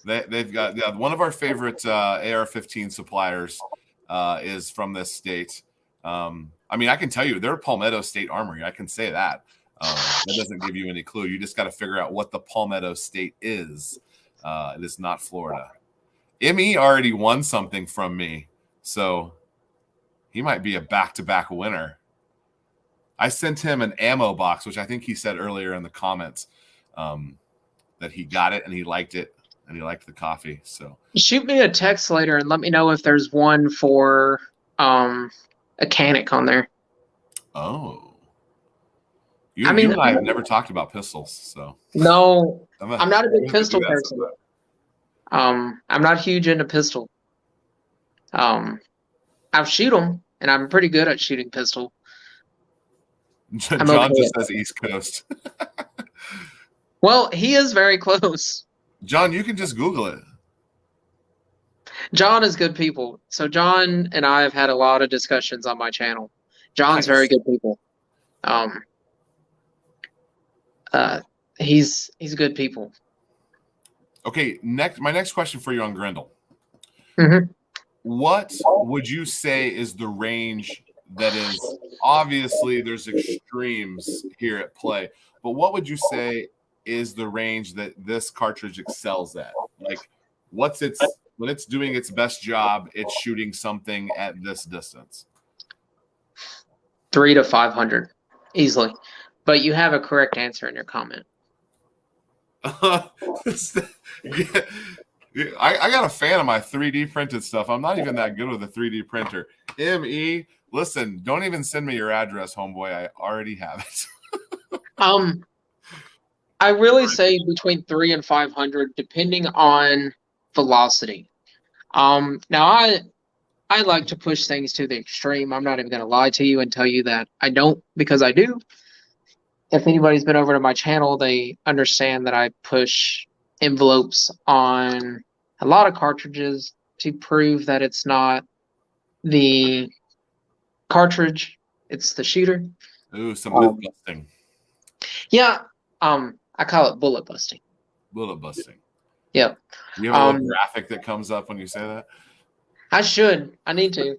They've got one of our favorite AR-15 suppliers is from this state. I mean, I can tell you they're Palmetto State Armory. I can say that. That doesn't give you any clue. You just got to figure out what the Palmetto State is. It is not Florida. ME already won something from me, so he might be a back-to-back winner. I sent him an ammo box, which I think he said earlier in the comments that he got it and he liked it and he liked the coffee. So shoot me a text later and let me know if there's one for a Canic on there. Oh. You and I have never talked about pistols, so. No, I'm not a big pistol person. I'm not huge into pistol. I'll shoot them, and I'm pretty good at shooting pistol. John just says East Coast. Well, he is very close. John, you can just Google it. John is good people. So John and I have had a lot of discussions on my channel. John's very good people. Um, uh, he's good people. Okay, my next question for you on Grendel. Mm-hmm. What would you say is the range that is obviously there's extremes here at play, but what would you say is the range that this cartridge excels at? Like when it's doing its best job, it's shooting something at this distance. 300 to 500 easily, but you have a correct answer in your comment. Yeah, I got a fan of my 3D printed stuff. I'm not even that good with a 3D printer. ME, listen, don't even send me your address, homeboy. I already have it. I really say between 300 and 500, depending on velocity. Now I like to push things to the extreme. I'm not even going to lie to you and tell you that I don't, because I do. If anybody's been over to my channel, they understand that I push envelopes on a lot of cartridges to prove that it's not the cartridge, it's the shooter. Ooh, some myth busting. Yeah, I call it bullet busting. Bullet busting. Yep. You have a little graphic that comes up when you say that? I should. I need to.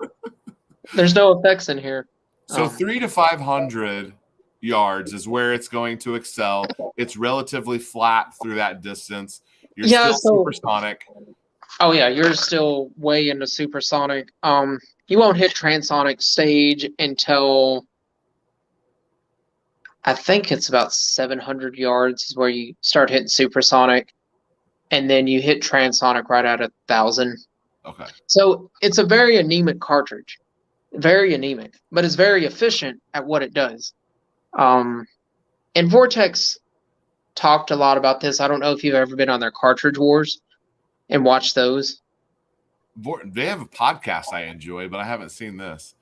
There's no effects in here. So 300 to 500 yards is where it's going to excel. It's relatively flat through that distance. You're still supersonic. Oh yeah, you're still way into supersonic. You won't hit transonic stage until I think it's about 700 yards is where you start hitting supersonic, and then you hit transonic right at 1,000. Okay. So it's a very anemic cartridge, very anemic, but it's very efficient at what it does. And Vortex talked a lot about this. I don't know if you've ever been on their cartridge wars and watched those. They have a podcast I enjoy, but I haven't seen this.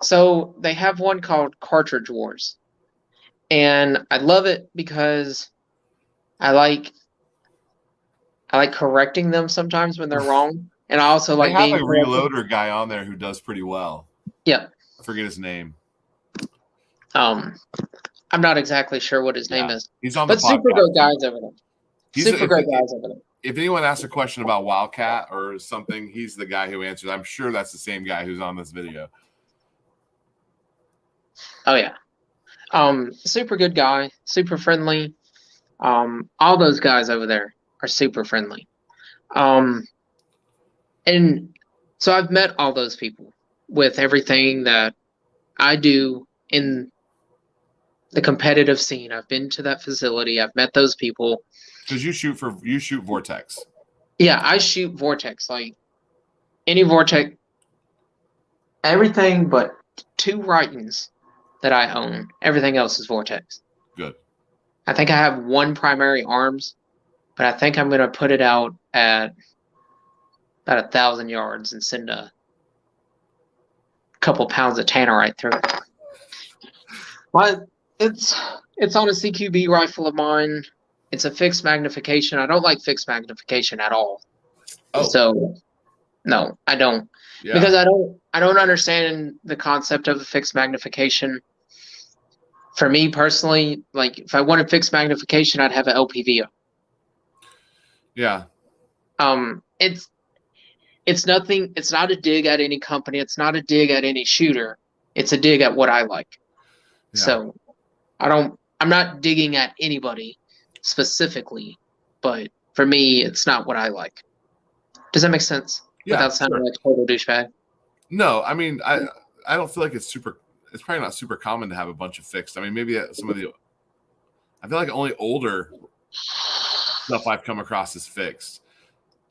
So they have one called Cartridge Wars, and I love it because I like correcting them sometimes when they're wrong, and I also like being a reloader guy on there who does pretty well. Yeah, I forget his name. I'm not exactly sure what his name is. He's on the podcast. Super good guys over there. Super great guys over there. If anyone asks a question about Wildcat or something, he's the guy who answers. I'm sure that's the same guy who's on this video. Oh yeah. Super good guy, super friendly. All those guys over there are super friendly. And so I've met all those people with everything that I do in the competitive scene. I've been to that facility. I've met those people. Because you shoot Vortex. Yeah, I shoot Vortex. Like any Vortex, everything but 2 Writons that I own. Everything else is Vortex. Good. I think I have 1 primary arms, but I think I'm going to put it out at about 1,000 yards and send a couple pounds of tannerite through it. But it's on a CQB rifle of mine. It's a fixed magnification. I don't like fixed magnification at all. Oh. So no, I don't. Yeah. Because I don't understand the concept of a fixed magnification. For me personally, like if I wanted fixed magnification, I'd have an LPV. Yeah. It's nothing. It's not a dig at any company. It's not a dig at any shooter. It's a dig at what I like. Yeah. So I'm not digging at anybody specifically, but for me, it's not what I like. Does that make sense? Yeah, without sounding like a total douchebag. No, I mean, I don't feel like it's probably not super common to have a bunch of fixed. I mean, maybe I feel like only older stuff I've come across is fixed.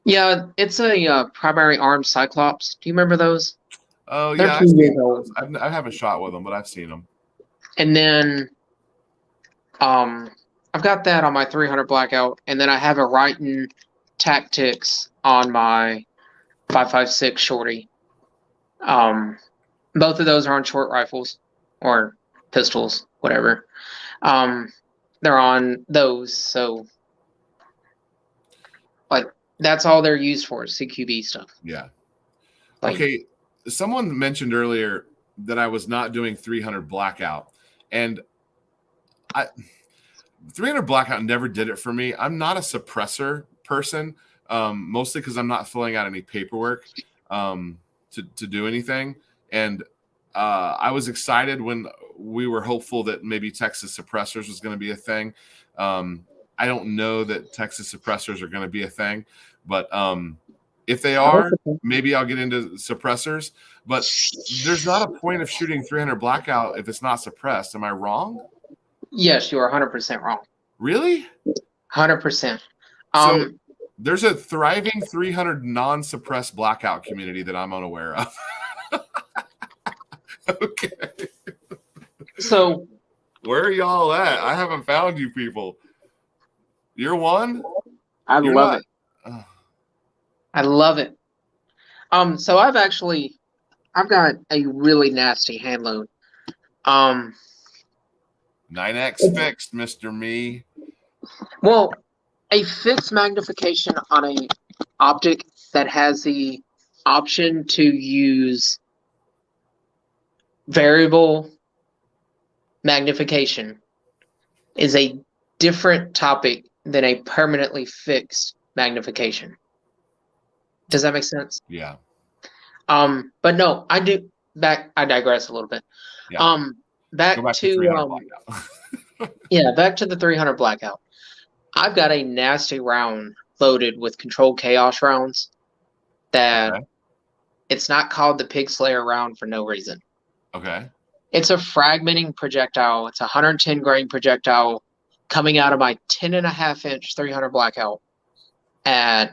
Yeah, it's a primary arm Cyclops. Do you remember those? Oh, They're yeah. I haven't shot with them, but I've seen them. And then I've got that on my 300 Blackout, and then I have a Wrighton Tactics on my 5.56 Shorty. Both of those are on short rifles or pistols, whatever. They're on those, so like that's all they're used for, is CQB stuff. Yeah. Okay. Someone mentioned earlier that I was not doing 300 Blackout, And I 300 blackout never did it for me. I'm not a suppressor person, mostly because I'm not filling out any paperwork to do anything. And I was excited when we were hopeful that maybe Texas suppressors was going to be a thing. I don't know that Texas suppressors are going to be a thing, but if they are, maybe I'll get into suppressors. But there's not a point of shooting 300 blackout if it's not suppressed. Am I wrong? Yes, you are 100% wrong. Really? 100%. So there's a thriving 300 non-suppressed blackout community that I'm unaware of. Okay. So where are y'all at? I haven't found you people. You're one? I love it. I love it. So I've got a really nasty hand load. 9x fixed, Mr. Me. Well, a fixed magnification on a optic that has the option to use variable magnification is a different topic than a permanently fixed magnification. Does that make sense? Yeah. But no, I digress a little bit. Yeah. Back to back to the 300 blackout. I've got a nasty round loaded with controlled chaos rounds that it's not called the Pig Slayer round for no reason. Okay. It's a fragmenting projectile. It's a 110 grain projectile coming out of my 10.5-inch 300 blackout at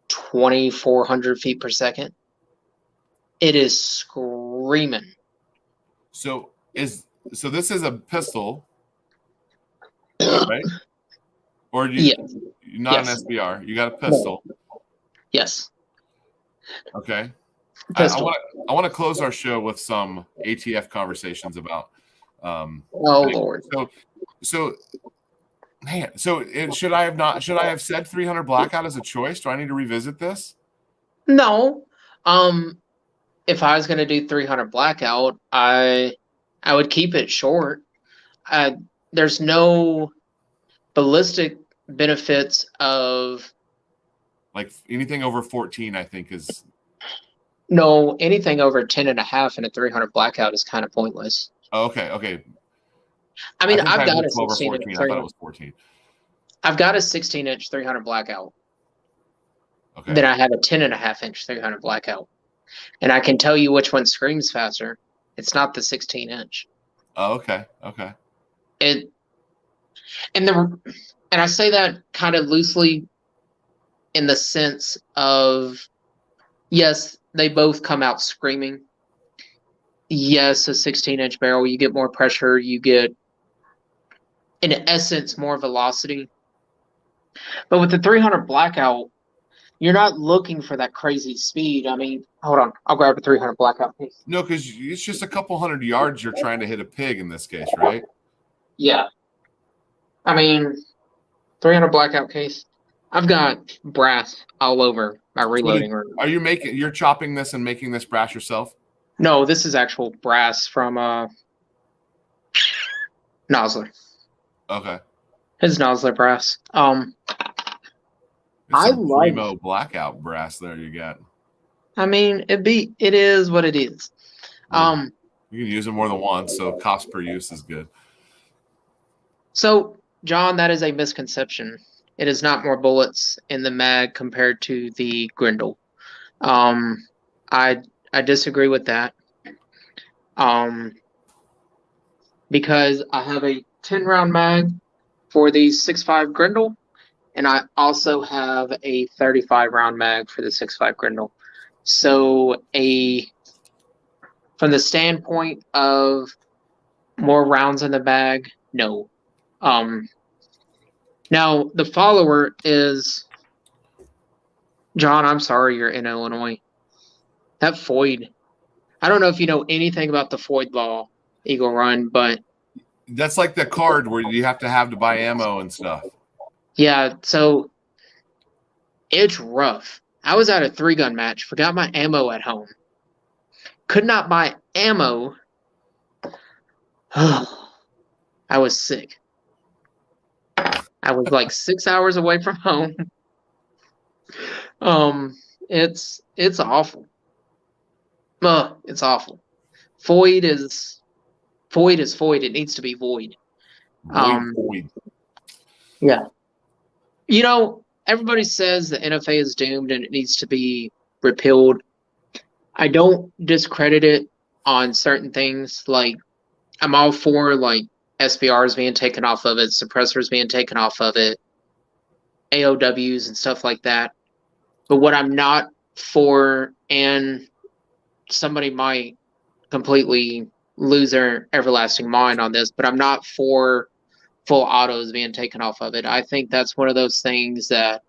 2,400 feet per second. It is screaming. So this is a pistol, right? Or not an SBR? You got a pistol? Yes. Okay. I want to close our show with some ATF conversations about. Lord. So, man. So should I have said 300 blackout as a choice? Do I need to revisit this? No. If I was going to do 300 blackout, I would keep it short. There's no ballistic benefits of like anything over 14. I think is. No, anything over 10.5 in a 300 blackout is kind of pointless. Oh, okay. I mean, I've got a 12 or 14. I thought it was 14. I've got a 16-inch 300 blackout. Okay. Then I have a 10.5-inch 300 blackout, and I can tell you which one screams faster. It's not the 16-inch. Oh, okay. And I say that kind of loosely in the sense of, yes, they both come out screaming. Yes, a 16-inch barrel, you get more pressure, you get, in essence, more velocity. But with the 300 blackout, you're not looking for that crazy speed. I mean, hold on, I'll grab a 300 blackout piece. No, because it's just a couple hundred yards you're trying to hit a pig in this case, right? Yeah. I mean, 300 blackout case. I've got brass all over my reloading room. You're chopping this and making this brass yourself? No, this is actual brass from Nosler. Okay. It's Nosler brass. I like primo blackout brass there you got. I mean, it is what it is. You can use it more than once, so cost per use is good. So, John, that is a misconception. It is not more bullets in the mag compared to the Grendel. I disagree with that. Because I have a 10-round mag for the 6.5 Grendel, and I also have a 35-round mag for the 6.5 Grendel. So, from the standpoint of more rounds in the bag, no. Now, the follower is, John, I'm sorry you're in Illinois. That Foyd, I don't know if you know anything about the Foyd law, Eagle Run, but... That's like the card where you have to buy ammo and stuff. Yeah, so it's rough. I was at a 3-gun match, forgot my ammo at home. Could not buy ammo. I was sick. I was like 6 hours away from home. Um, it's awful. It's awful. Void is void is void. It needs to be void. Um, Void. yeah. You know, everybody says the NFA is doomed and it needs to be repealed. I don't discredit it on certain things. Like, I'm all for like SBRs being taken off of it, suppressors being taken off of it, AOWs and stuff like that. But what I'm not for, and somebody might completely lose their everlasting mind on this, but I'm not for full autos being taken off of it. I think that's one of those things that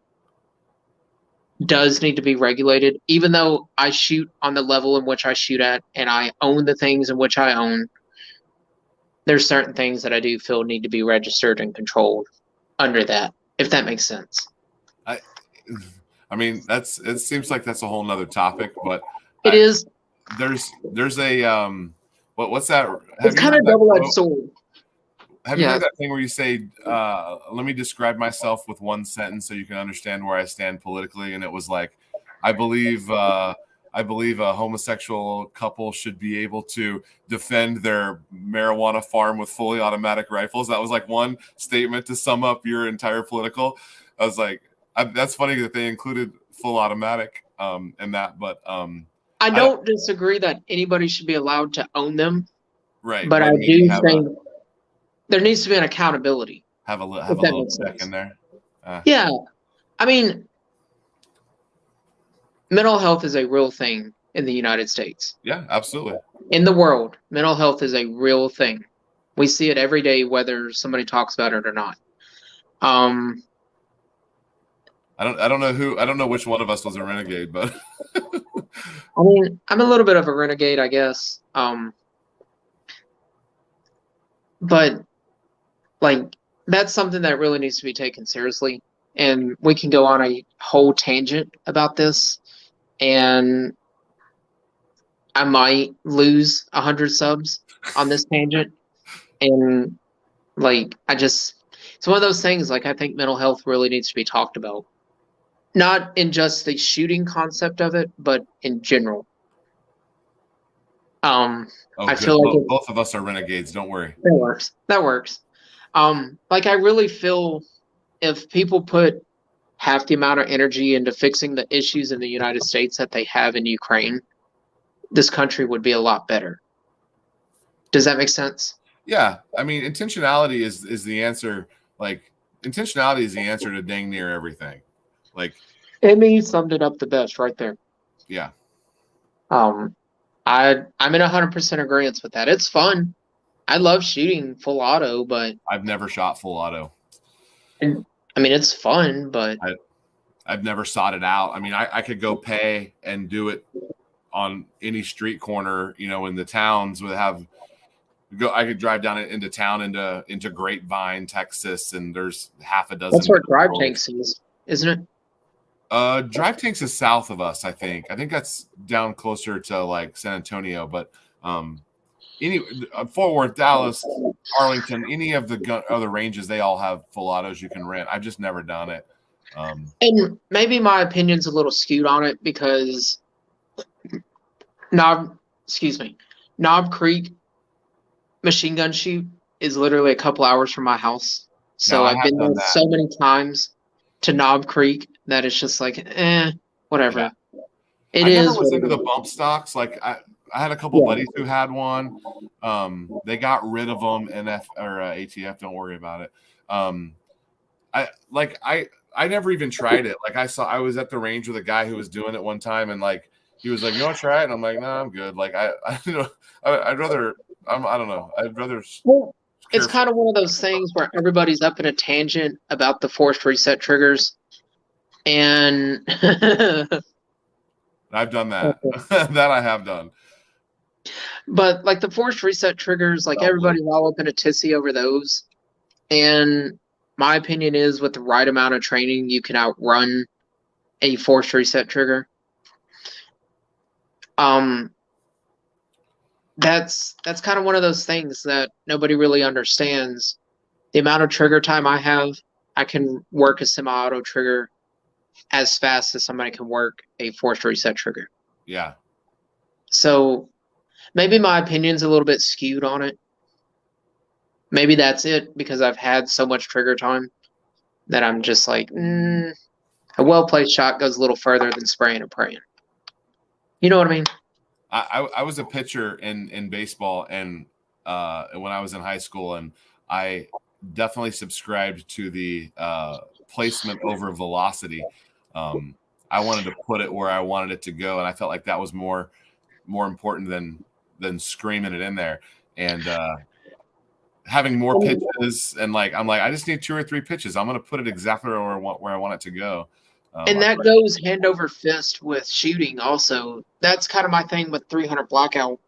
does need to be regulated. Even though I shoot on the level in which I shoot at and I own the things in which I own, there's certain things that I do feel need to be registered and controlled under that, if that makes sense. I mean, it seems like that's a whole nother topic, but It is. There's a what's that? It's kind of double-edged sword. Have you heard that thing where you say, let me describe myself with one sentence so you can understand where I stand politically? And it was like, I believe a homosexual couple should be able to defend their marijuana farm with fully automatic rifles. That was like one statement to sum up your entire political. I was like, that's funny that they included full automatic in that, but I don't disagree that anybody should be allowed to own them. Right. But I do think there needs to be an accountability. Have a little check in there. Yeah. I mean, mental health is a real thing in the United States. Yeah, absolutely. In the world, mental health is a real thing. We see it every day, whether somebody talks about it or not. I don't know which one of us was a renegade, but I mean, I'm a little bit of a renegade, I guess. But like, that's something that really needs to be taken seriously. And we can go on a whole tangent about this, and I might lose 100 subs on this tangent. And like, it's one of those things, like, I think mental health really needs to be talked about. Not in just the shooting concept of it, but in general. I feel like both of us are renegades. Don't worry. That works. Like, I really feel if people put half the amount of energy into fixing the issues in the United States that they have in Ukraine, this country would be a lot better. Does that make sense? Yeah, I mean, intentionality is the answer. Like, intentionality is the answer to dang near everything. Like, Amy summed it up the best right there. Yeah. I'm in 100% agreement with that. It's fun. I love shooting full auto, but I've never shot full auto. And I mean, it's fun, but I've never sought it out. I mean, I could go pay and do it on any street corner, in the towns I could drive down into town into Grapevine, Texas, and there's half a dozen. That's where Drive Tanks is, isn't it? Drive Tanks is south of us, I think. I think that's down closer to like San Antonio, but Fort Worth, Dallas, Arlington, any of the other ranges, they all have full autos you can rent. I've just never done it. And maybe my opinion's a little skewed on it because Knob Creek machine gun shoot is literally a couple hours from my house. So I've been there so many times to Knob Creek that it's just like, whatever. Yeah. I never was into the bump stocks. Like I had a couple buddies who had one. They got rid of them. ATF, don't worry about it. I never even tried it. Like I was at the range with a guy who was doing it one time, and like he was like, "You want to try it?" And I'm like, "No, I'm good." Like I'd rather. I don't know. I'd rather. Well, it's kind of one of those things where everybody's up in a tangent about the forced reset triggers, and I've done that. That I have done. But like the forced reset triggers, like everybody's all up in a tizzy over those. And my opinion is, with the right amount of training, you can outrun a forced reset trigger. that's kind of one of those things that nobody really understands. The amount of trigger time I have, I can work a semi-auto trigger as fast as somebody can work a forced reset trigger. Yeah. So maybe my opinion's a little bit skewed on it. Maybe that's it because I've had so much trigger time that I'm just like, a well-placed shot goes a little further than spraying and praying. You know what I mean? I was a pitcher in baseball, and when I was in high school, and I definitely subscribed to the placement over velocity. I wanted to put it where I wanted it to go, and I felt like that was more important than screaming it in there. And having more pitches, and I'm like, I just need 2 or 3 pitches. I'm going to put it exactly where I want it to go. And that goes hand over fist with shooting also. That's kind of my thing with 300 blackout.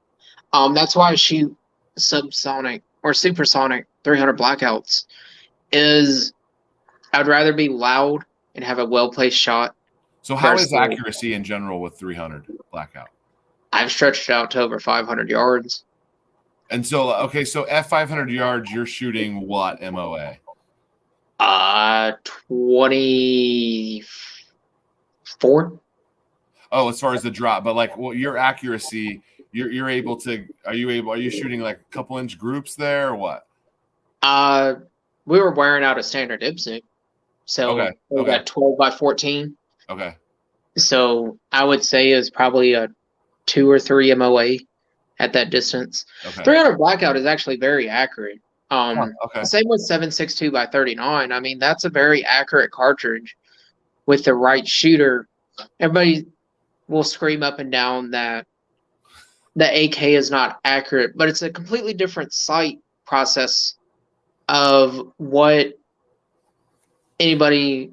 That's why I shoot subsonic or supersonic 300 blackouts. Is I'd rather be loud and have a well-placed shot. So how is accuracy in general with 300 blackout? I've stretched out to over 500 yards. And so, okay, so at 500 yards, you're shooting what MOA? 24. Oh, as far as the drop, but your accuracy, you're able to. Are you shooting like a couple inch groups there or what? We were wearing out a standard IPSC, so we got 12 by 14. Okay. So I would say is probably a 2 or 3 MOA at that distance. Okay. 300 blackout is actually very accurate. Same with 7.62 by 39. I mean, that's a very accurate cartridge with the right shooter. Everybody will scream up and down that the AK is not accurate, but it's a completely different sight process of what anybody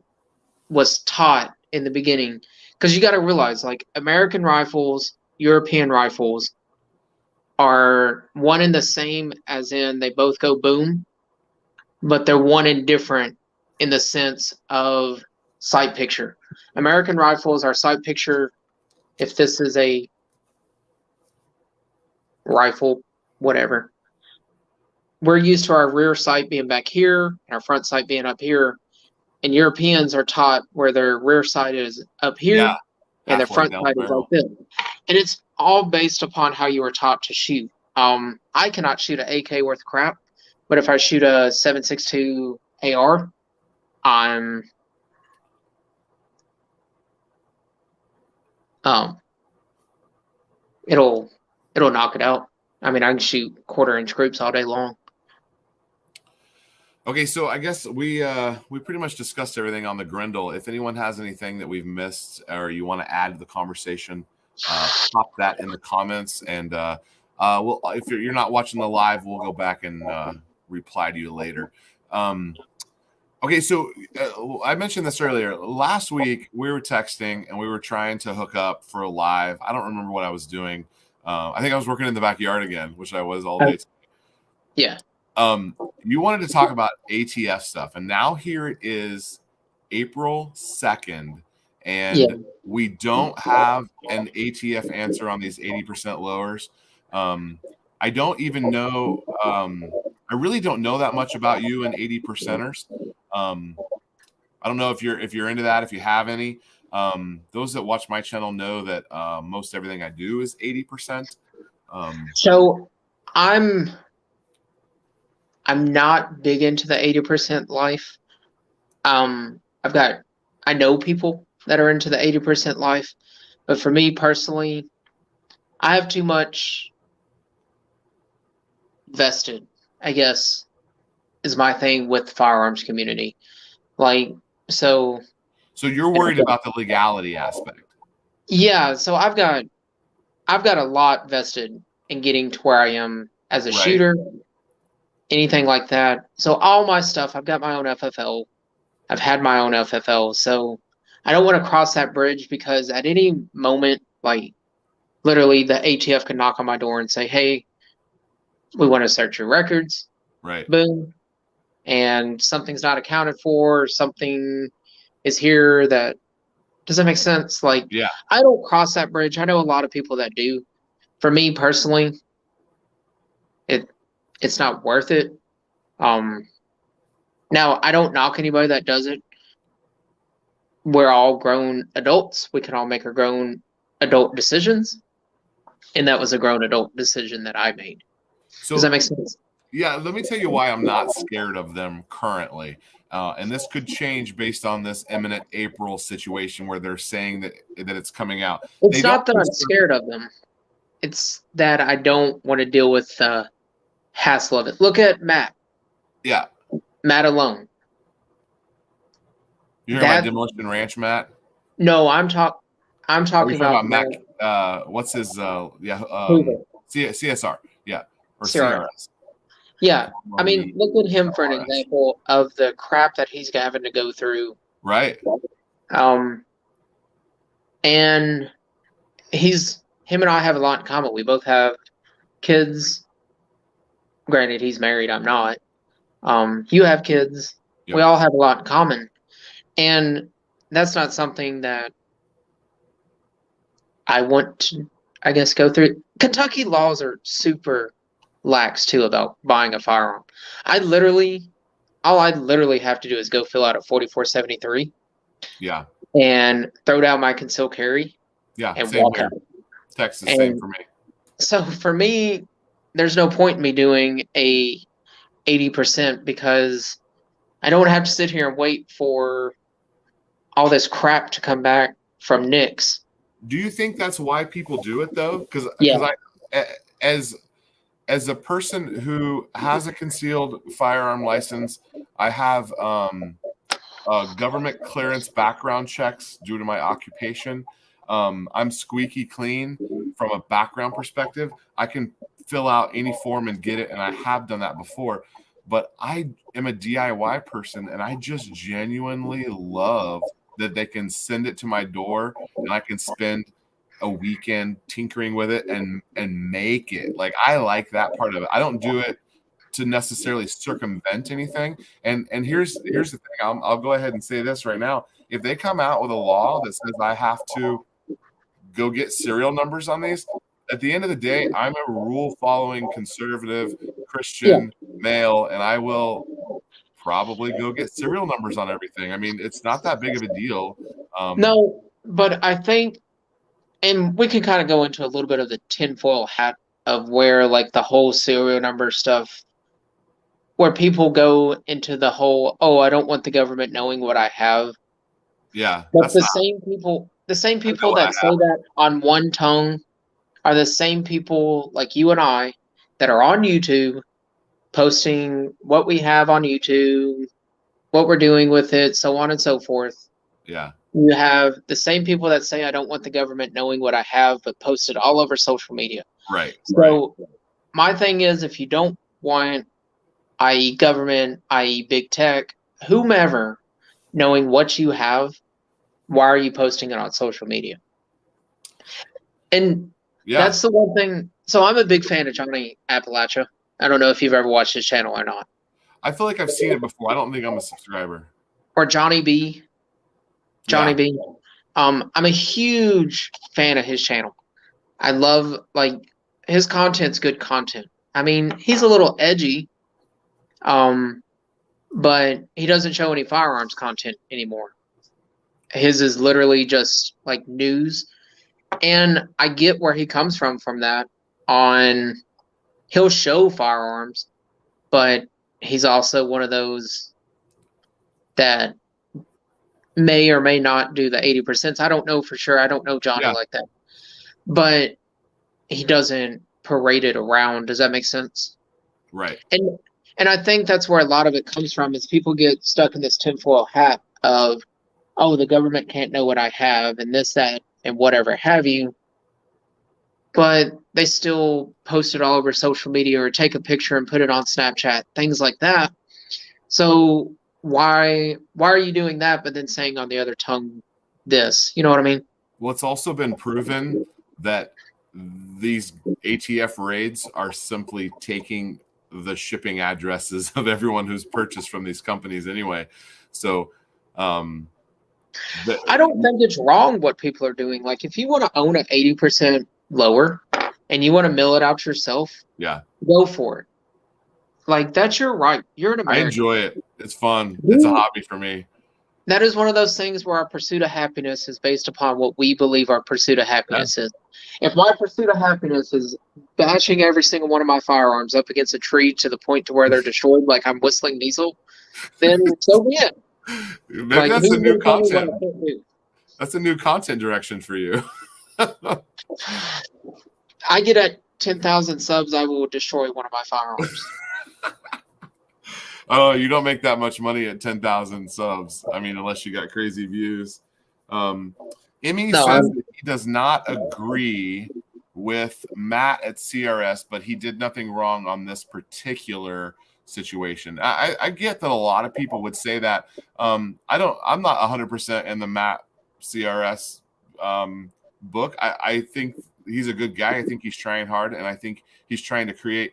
was taught in the beginning. Because you got to realize, like, American rifles, European rifles are one and the same, as in they both go boom, but they're one and different in the sense of sight picture. American rifles are sight picture. If this is a rifle, whatever, we're used to our rear sight being back here and our front sight being up here. And Europeans are taught where their rear sight is up here and their front sight is like this. And it's all based upon how you were taught to shoot. I cannot shoot an AK worth crap, but if I shoot a 7.62 AR, it'll knock it out. I mean, I can shoot 1/4 inch groups all day long. Okay, so I guess we pretty much discussed everything on the Grendel. If anyone has anything that we've missed or you want to add to the conversation, pop that in the comments, and we'll, if you're not watching the live, we'll go back and reply to you later. Okay, so I mentioned this earlier. Last week we were texting and we were trying to hook up for a live. I don't remember what I was doing. I think I was working in the backyard again, which I was all day. Yeah. You wanted to talk about ATF stuff, and now here it is, April 2nd, and we don't have an ATF answer on these 80% lowers. I don't even know. I really don't know that much about you and 80%ers. I don't know if you're into that, if you have any. Those that watch my channel know that most everything I do is 80%. So I'm not big into the 80% life. I know people that are into the 80% life, but for me personally, I have too much vested, I guess, is my thing with the firearms community. So you're worried about the legality aspect. Yeah, so I've got a lot vested in getting to where I am as a shooter, anything like that. So all my stuff, I've got my own FFL. I've had my own FFL. So I don't want to cross that bridge because at any moment, literally the ATF could knock on my door and say, hey, we want to search your records. Right. Boom. And something's not accounted for, something is here that does that make sense? I don't cross that bridge. I know a lot of people that do. For me personally, it's not worth it. Now I don't knock anybody that does it. We're all grown adults. We can all make our grown adult decisions. And that was a grown adult decision that I made. So does that make sense? Yeah, let me tell you why I'm not scared of them currently. And this could change based on this imminent April situation where they're saying that it's coming out. It's They not don't that I'm scared of them. It's that I don't want to deal with the hassle of it. Look at Matt. Yeah. Matt alone. You're talking about Demolition Ranch, Matt? No, I'm talking about Matt. What's his CSR? Yeah. Or CRS. Yeah. I mean, look at him for an example of the crap that he's having to go through. Right. And him and I have a lot in common. We both have kids. Granted, he's married, I'm not. You have kids. Yep. We all have a lot in common. And that's not something that I want to, I guess, go through. Kentucky laws are super lax too about buying a firearm. All I literally have to do is go fill out a 4473. Yeah. And throw down my concealed carry. Yeah. And walk out. Texas, same for me. So for me, there's no point in me doing a 80% because I don't have to sit here and wait for all this crap to come back from NICS. Do you think that's why people do it though? Because as a person who has a concealed firearm license, I have government clearance background checks due to my occupation. I'm squeaky clean from a background perspective. I can fill out any form and get it, and I have done that before. But I am a DIY person, and I just genuinely love that they can send it to my door, and I can spend a weekend tinkering with it and make it. Like, I like that part of it. I don't do it to necessarily circumvent anything. And here's the thing. I'll go ahead and say this right now. If they come out with a law that says I have to go get serial numbers on these, at the end of the day, I'm a rule-following conservative Christian male, and I will probably go get serial numbers on everything. I mean, it's not that big of a deal. No, but I think, and we can kind of go into a little bit of the tinfoil hat of where, like, the whole serial number stuff, where people go into the whole, oh, I don't want the government knowing what I have. Yeah. But the same people that say that on one tongue are the same people like you and I that are on YouTube posting what we have on YouTube, what we're doing with it, so on and so forth. Yeah. You have the same people that say I don't want the government knowing what I have, but post it all over social media. Right. So my thing is, if you don't want, i.e. government, i.e. big tech, whomever, knowing what you have, why are you posting it on social media? And that's the one thing. So I'm a big fan of Johnny Appalachia. I don't know if you've ever watched his channel or not. I feel like I've seen it before. I don't think I'm a subscriber. Or Johnny B. B. I'm a huge fan of his channel. I love, like, his content's good content. I mean, he's a little edgy, but he doesn't show any firearms content anymore. His is literally just like news. And I get where he comes from that. He'll show firearms, but he's also one of those that may or may not do the 80%. I don't know for sure. I don't know Johnny like that. But he doesn't parade it around. Does that make sense? Right. And I think that's where a lot of it comes from, is people get stuck in this tinfoil hat of, oh, the government can't know what I have and this, that, and whatever have you. But they still post it all over social media or take a picture and put it on Snapchat, things like that. So why are you doing that, but then saying on the other tongue this? You know what I mean? Well, it's also been proven that these ATF raids are simply taking the shipping addresses of everyone who's purchased from these companies anyway. So I don't think it's wrong what people are doing. Like, if you want to own an 80% lower, and you want to mill it out yourself, Yeah. go for it. Like, that's your right. You're an I American. enjoy it. It's fun. It's a hobby for me. That is one of those things where our pursuit of happiness is based upon what we believe our pursuit of happiness is. If my pursuit of happiness is bashing every single one of my firearms up against a tree to the point to where they're destroyed, like I'm whistling Diesel, then so be it. Maybe Like, that's who's a new gonna tell me what content. I can't do? That's a new content direction for you. I get at 10,000 subs, I will destroy one of my firearms. Oh, you don't make that much money at 10,000 subs. I mean, unless you got crazy views. Emmy says that he does not agree with Matt at CRS, but he did nothing wrong on this particular situation. I get that a lot of people would say that. I'm not 100% in the Matt CRS book. I think he's a good guy. I think he's trying hard, and I think he's trying to create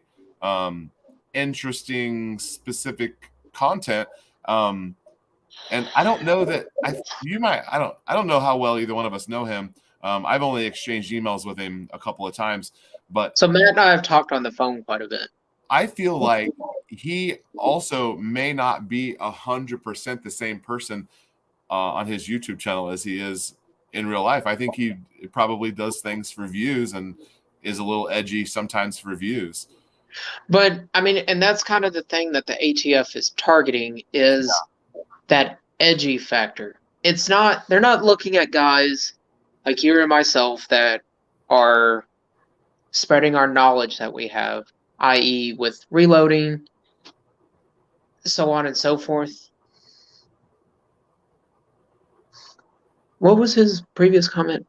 interesting, specific content. And I don't know that I don't know how well either one of us know him. I've only exchanged emails with him a couple of times, but so Matt and I have talked on the phone quite a bit. I feel like he also may not be 100% the same person on his YouTube channel as he is in real life. I think he probably does things for views and is a little edgy sometimes for views. But I mean, and that's kind of the thing that the ATF is targeting is that edgy factor. It's not, they're not looking at guys like you and myself that are spreading our knowledge that we have, i.e., with reloading, so on and so forth. What was his previous comment?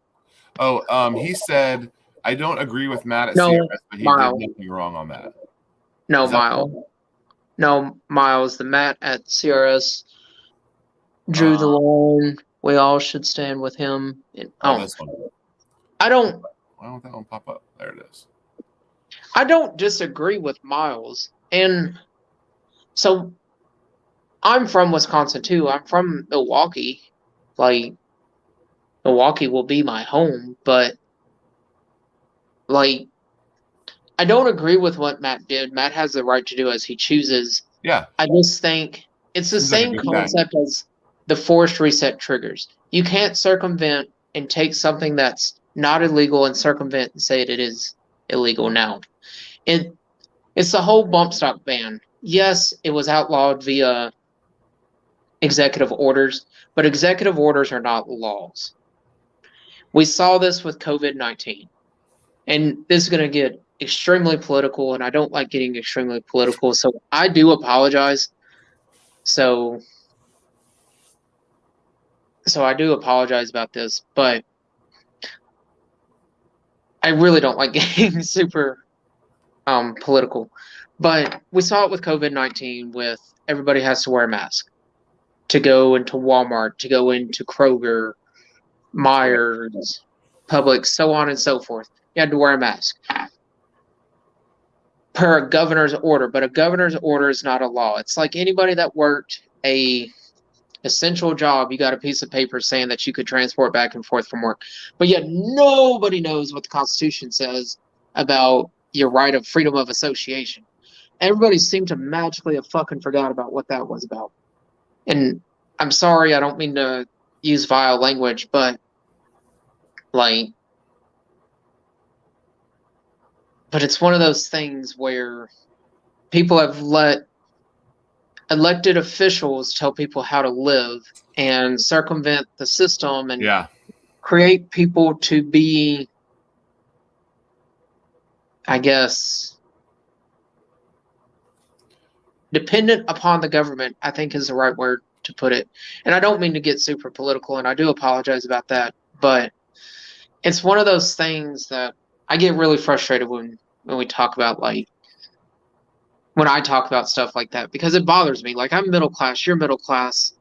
Oh, he said, I don't agree with Matt at CRS, but he did nothing wrong on that. No, Miles. No, Miles. The Matt at CRS drew the line. We all should stand with him. This one. I don't. Why won't that one pop up? There it is. I don't disagree with Miles. And so I'm from Wisconsin too. I'm from Milwaukee. Like, Milwaukee will be my home, but like, I don't agree with what Matt did. Matt has the right to do as he chooses. Yeah. I just think it's the same concept as the forced reset triggers. You can't circumvent and take something that's not illegal and circumvent and say it is illegal now. It's the whole bump stock ban. Yes, it was outlawed via executive orders, but executive orders are not laws. We saw this with COVID-19. And this is going to get extremely political, and I don't like getting extremely political, so I do apologize. So I do apologize about this, but I really don't like getting super political. But we saw it with COVID-19 with everybody has to wear a mask to go into Walmart, to go into Kroger, Myers, Publix, so on and so forth. You had to wear a mask per a governor's order, but a governor's order is not a law. It's like anybody that worked a essential job, you got a piece of paper saying that you could transport back and forth from work, but yet nobody knows what the Constitution says about your right of freedom of association. Everybody seemed to magically have fucking forgot about what that was about. And I'm sorry, I don't mean to use vile language, but like, but it's one of those things where people have let elected officials tell people how to live and circumvent the system and create people to be, I guess, dependent upon the government, I think is the right word to put it. And I don't mean to get super political, and I do apologize about that, but it's one of those things that I get really frustrated when we talk about, like, when I talk about stuff like that, because it bothers me. Like, I'm middle class, you're middle class,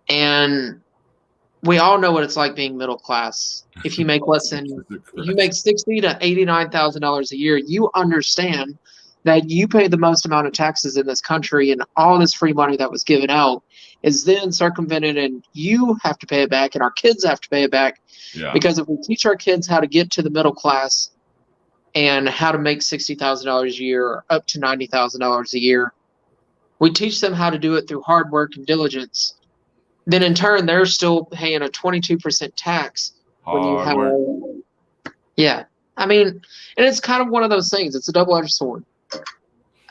and we all know what it's like being middle class. If you make less than, if you make $60,000 to $89,000 a year, you understand that you pay the most amount of taxes in this country, and all this free money that was given out is then circumvented, and you have to pay it back, and our kids have to pay it back. Because if we teach our kids how to get to the middle class, and how to make $60,000 a year or up to $90,000 a year. We teach them how to do it through hard work and diligence. Then in turn, they're still paying a 22% tax when you Hard have, work. yeah. I mean, and it's kind of one of those things. It's a double-edged sword.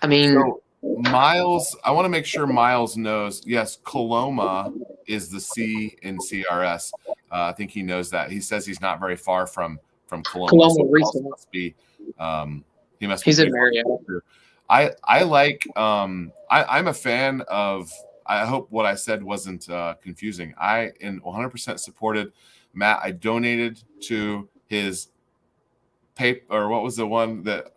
I mean, So Miles, I want to make sure Miles knows. Yes, Coloma is the C in CRS. I think he knows that. He says he's not very far from Coloma. Coloma So Miles recently. must be he must be He's in pretty Marietta. close. I like I'm a fan of. I hope what I said wasn't confusing. I am 100% supported Matt. I donated to his paper, or what was the one that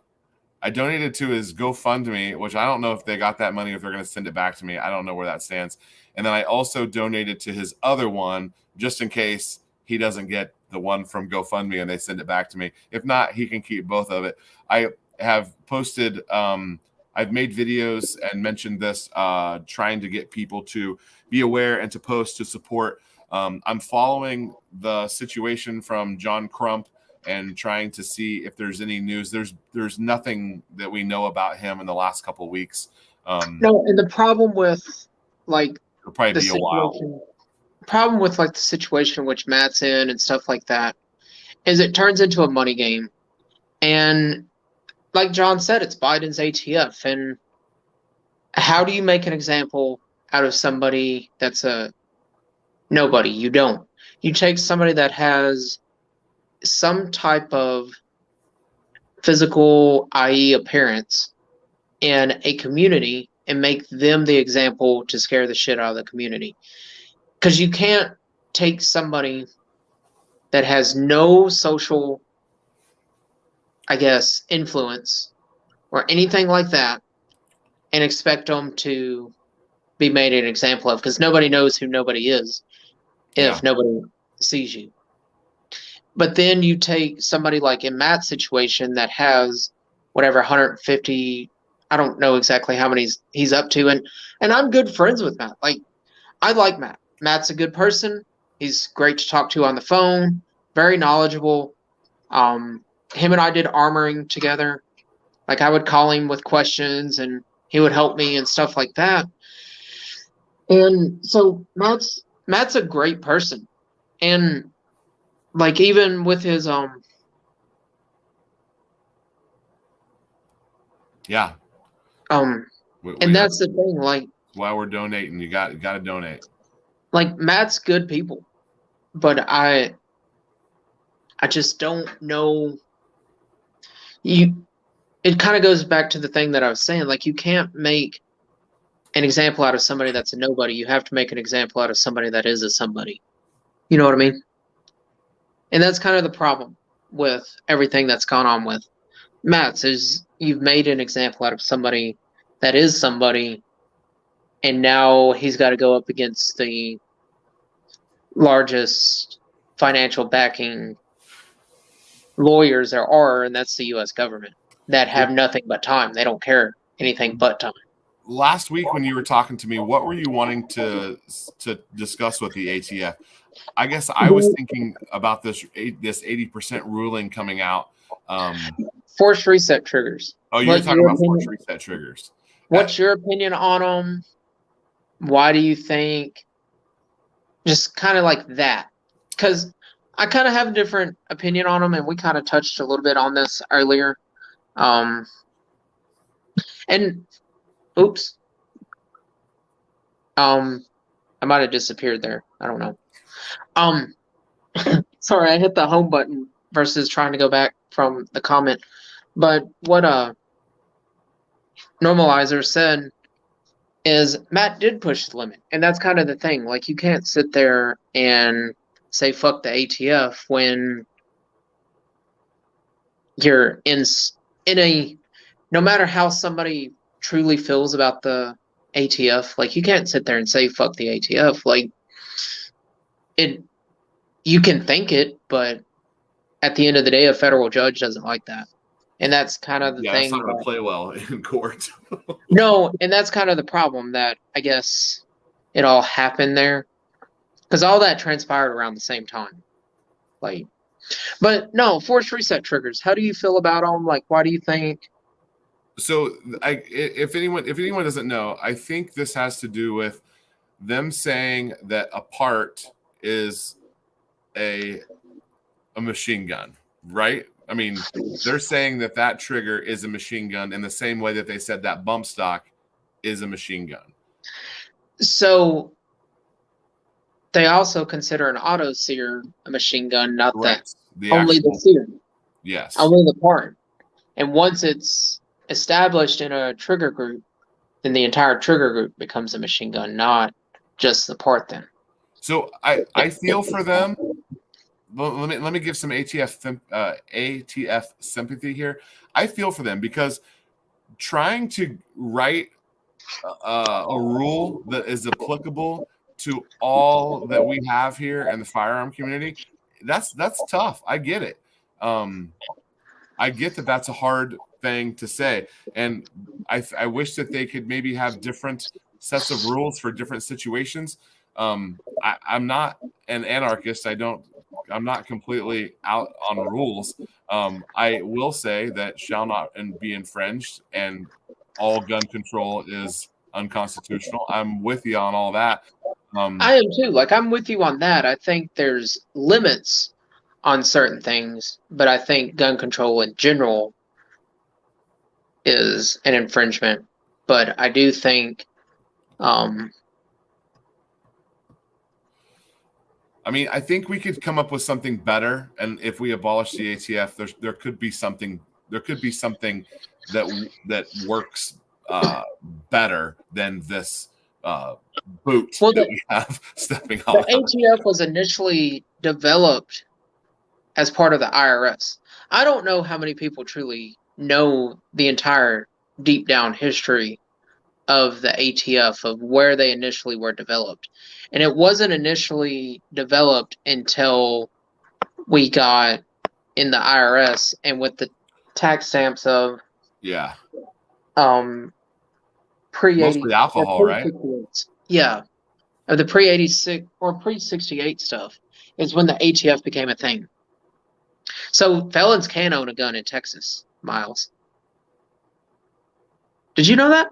I donated to his GoFundMe, which I don't know if they got that money, if they're going to send it back to me. I don't know where that stands. And then I also donated to his other one, just in case he doesn't get the one from GoFundMe and they send it back to me. If not, he can keep both of it. I have posted, I've made videos and mentioned this, trying to get people to be aware and to post to support. I'm following the situation from John Crump and trying to see if there's any news. There's nothing that we know about him in the last couple of weeks. No, and the problem with like it'll probably the be a while. problem with like the situation in which Matt's in and stuff like that is it turns into a money game. And like John said, it's Biden's ATF. And how do you make an example out of somebody that's a nobody? You don't. You take somebody that has some type of physical, i.e., appearance, in a community and make them the example to scare the shit out of the community. Because you can't take somebody that has no social, I guess, influence or anything like that and expect them to be made an example of, because nobody knows who nobody is if nobody sees you. But then you take somebody like in Matt's situation that has whatever 150, I don't know exactly how many he's up to, and I'm good friends with Matt. Like, I like Matt. Matt's a good person. He's great to talk to on the phone, very knowledgeable. Him and I did armoring together. Like, I would call him with questions and he would help me and stuff like that. And so Matt's a great person. And like, even with his yeah. And that's the thing, like, while we're donating, you got to donate. Like, Matt's good people, but I just don't know. It kind of goes back to the thing that I was saying. Like, you can't make an example out of somebody that's a nobody. You have to make an example out of somebody that is a somebody. You know what I mean? And that's kind of the problem with everything that's gone on with Matt's, is you've made an example out of somebody that is somebody, and now he's got to go up against the largest financial backing lawyers there are, and that's the U.S. government, that have nothing but time. They don't care anything but time. Last week when you were talking to me, what were you wanting to discuss with the ATF? I guess I was thinking about this 80% ruling coming out. Forced reset triggers. Oh, you're talking about forced reset triggers. What's your opinion on them? Why do you think? Just kind of like that. Because I kind of have a different opinion on them, and we kind of touched a little bit on this earlier. And oops. I might have disappeared there. I don't know. Sorry, I hit the home button versus trying to go back from the comment. But what Normalizer said is Matt did push the limit, and that's kind of the thing. Like, you can't sit there and say fuck the ATF when you're in a, no matter how somebody truly feels about the ATF, like, you can't sit there and say fuck the ATF. Like, you can think it, but at the end of the day, a federal judge doesn't like that. And that's kind of the thing. It's not going to play well in court. No, and that's kind of the problem, that I guess it all happened there. Because all that transpired around the same time. Like, But no, force reset triggers. How do you feel about them? Like, why do you think? So if anyone doesn't know, I think this has to do with them saying that a part is a machine gun, right? I mean, they're saying that that trigger is a machine gun in the same way that they said that bump stock is a machine gun. So they also consider an auto sear a machine gun, not only the sear, yes, only the part. And once it's established in a trigger group, then the entire trigger group becomes a machine gun, not just the part. Then. So I feel for them. Let me give some ATF sympathy here. I feel for them because trying to write a rule that is applicable to all that we have here in the firearm community, that's tough. I get it. I get that that's a hard thing to say, and I wish that they could maybe have different sets of rules for different situations. I'm not an anarchist. I'm not completely out on rules. I will say that shall not be infringed, and all gun control is unconstitutional. I'm with you on all that. I am too. Like, I'm with you on that. I think there's limits on certain things, but I think gun control in general is an infringement. But I do think, I mean, I think we could come up with something better, and if we abolish the ATF, there could be something. There could be something that works better than this boot that we have stepping on. The ATF was initially developed as part of the IRS. I don't know how many people truly know the entire deep down history of the ATF, of where they initially were developed. And it wasn't initially developed until we got in the IRS and with the tax stamps of pre-80 mostly alcohol, right? Yeah. Of the pre-86 or pre-68 stuff is when the ATF became a thing. So felons can own a gun in Texas, Miles. Did you know that?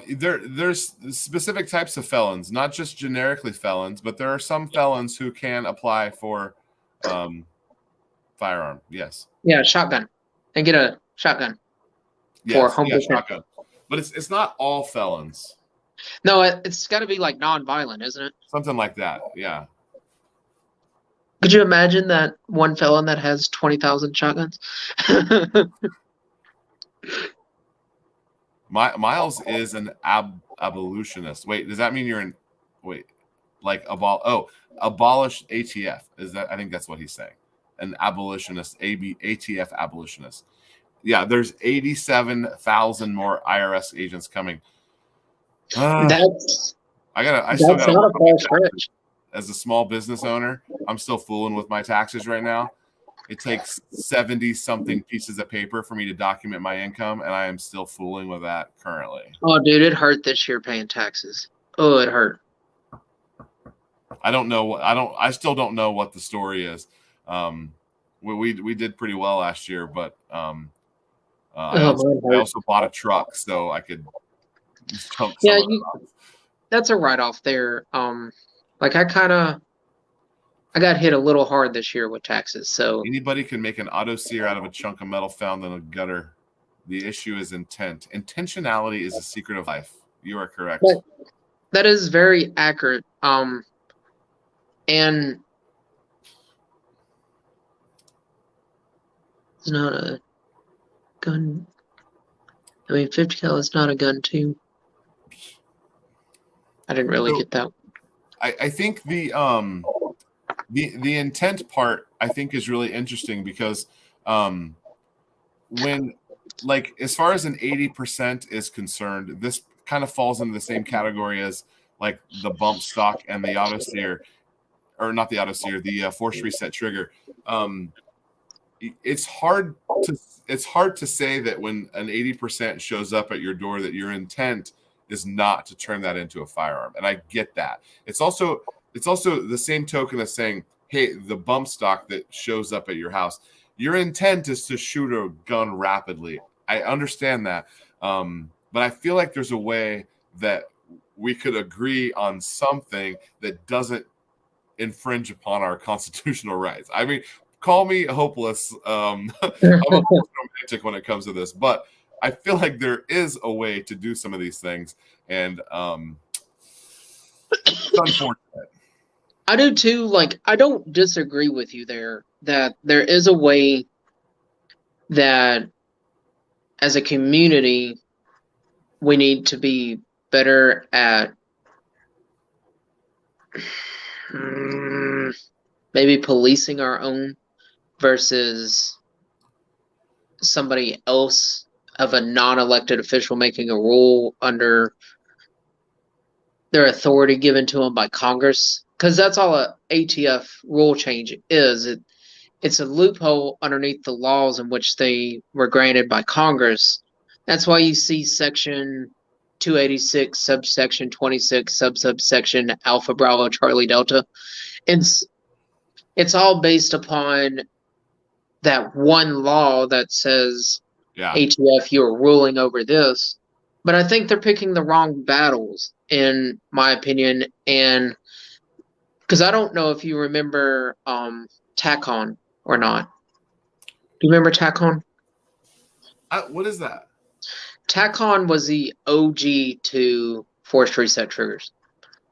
There's specific types of felons, not just generically felons, but there are some felons who can apply for firearm. Yes. Yeah, shotgun. And get a shotgun. Yes, for shotgun. But it's not all felons. No, it's got to be like non-violent, isn't it? Something like that. Yeah. Could you imagine that one felon that has 20,000 shotguns? Miles is an abolitionist. Wait, does that mean you're abolish ATF? Is that? I think that's what he's saying. An abolitionist, ATF abolitionist. Yeah, there's 87,000 more IRS agents coming. I still got not a fair stretch. As a small business owner, I'm still fooling with my taxes right now. It takes 70-something pieces of paper for me to document my income, and I am still fooling with that currently. Oh, dude, it hurt this year paying taxes. Oh, it hurt. I still don't know what the story is. We did pretty well last year, but I also bought a truck so I could chunk some of it off. That's a write-off there. I got hit a little hard this year with taxes. So anybody can make an auto sear out of a chunk of metal found in a gutter. The issue is intent. Intentionality is the secret of life. You are correct. That is very accurate. And it's not a gun. I mean, 50 cal is not a gun too. I didn't really get that. I think the intent part I think is really interesting because when as far as an 80% is concerned, this kind of falls into the same category as like the bump stock and the auto sear, or not the auto sear, the force reset trigger. It's hard to say that when an 80% shows up at your door that your intent is not to turn that into a firearm, and I get that. It's also the same token as saying hey, the bump stock that shows up at your house, your intent is to shoot a gun rapidly. I understand that. But I feel like there's a way that we could agree on something that doesn't infringe upon our constitutional rights. I mean, call me hopeless. I'm a romantic when it comes to this, but I feel like there is a way to do some of these things, and it's unfortunate. I do too. Like, I don't disagree with you there that there is a way that as a community we need to be better at maybe policing our own versus somebody else of a non-elected official making a rule under their authority given to them by Congress, because that's all a ATF rule change is. It's a loophole underneath the laws in which they were granted by Congress. That's why you see Section 286, subsection 26, subsection Alpha Bravo Charlie Delta. It's all based upon that one law that says, ATF, you're ruling over this. But I think they're picking the wrong battles, in my opinion. And because I don't know if you remember TACON or not. Do you remember TACON? What is that? TACON was the OG to forced reset triggers.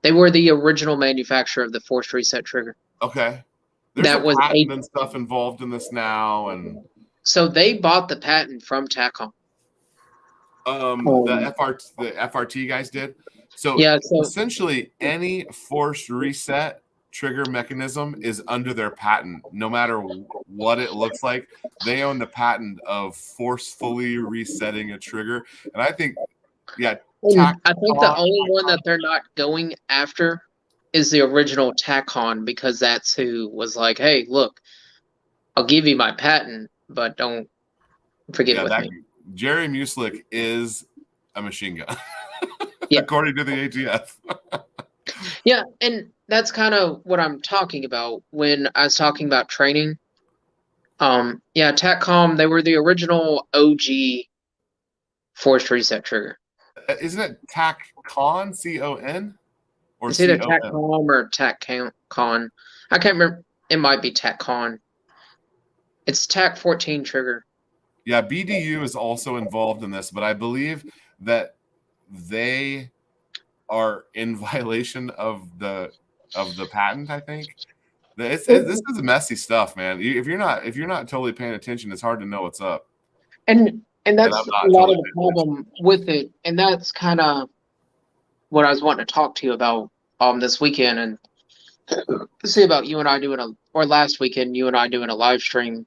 They were the original manufacturer of the forced reset trigger. Okay. There's a patent and stuff involved in this now, and so they bought the patent from TACON. The FRT guys did. So essentially, any forced reset trigger mechanism is under their patent, no matter what it looks like. They own the patent of forcefully resetting a trigger, and I think, I think the only one that they're not going after is the original TACON, because that's who was like, "Hey, look, I'll give you my patent, but don't forget with me." Jerry Mueslick is a machine gun, according to the ATF. Yeah, and that's kind of what I'm talking about when I was talking about training. TACCOM, they were the original OG forced reset trigger. Isn't it TACCON, C-O-N? Or it's either TACCOM or TACCON. I can't remember. It might be TACCON. It's TAC 14 trigger. Yeah, BDU is also involved in this, but I believe that they are in violation of the patent. I think this is messy stuff, man. If you're not totally paying attention, it's hard to know what's up. And that's a lot of the problem with it, and that's kind of what I was wanting to talk to you about this weekend, and see about you and I doing last weekend, you and I doing a live stream.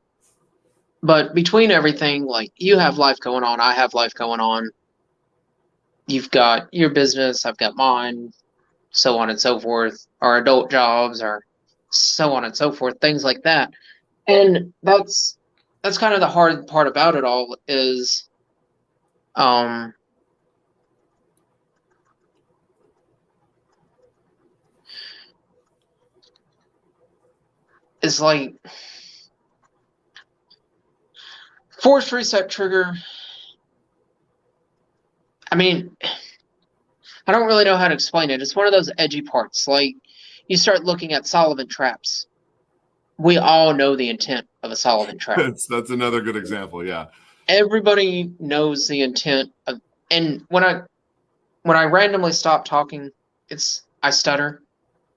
But between everything, like, you have life going on, I have life going on. You've got your business, I've got mine, so on and so forth. Our adult jobs, or so on and so forth, things like that. And that's kind of the hard part about it all is, it's like forced reset trigger. I mean, I don't really know how to explain it. It's one of those edgy parts. Like, you start looking at Sullivan traps. We all know the intent of a Sullivan trap. That's another good example. Yeah. Everybody knows the intent of, and when I randomly stop talking, I stutter.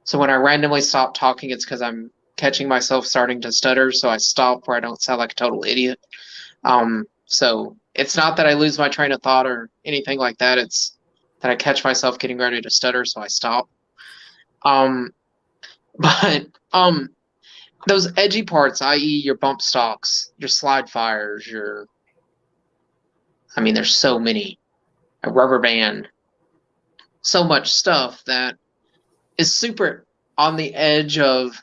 So when I randomly stop talking, it's because I'm catching myself starting to stutter. So I stop where I don't sound like a total idiot. So it's not that I lose my train of thought or anything like that. It's that I catch myself getting ready to stutter, so I stop. But those edgy parts, i.e. your bump stocks, your slide fires, there's so many, a rubber band, so much stuff that is super on the edge of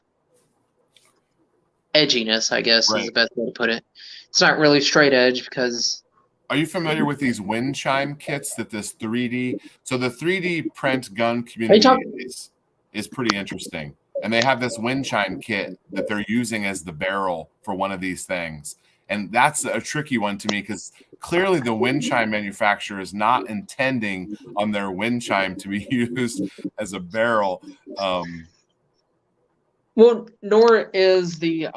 edginess, I guess, is the best way to put it. It's not really straight edge because... Are you familiar with these wind chime kits that this 3D... So the 3D print gun community is pretty interesting. and they have this wind chime kit that they're using as the barrel for one of these things. And that's a tricky one to me because clearly the wind chime manufacturer is not intending on their wind chime to be used as a barrel. Well, nor is the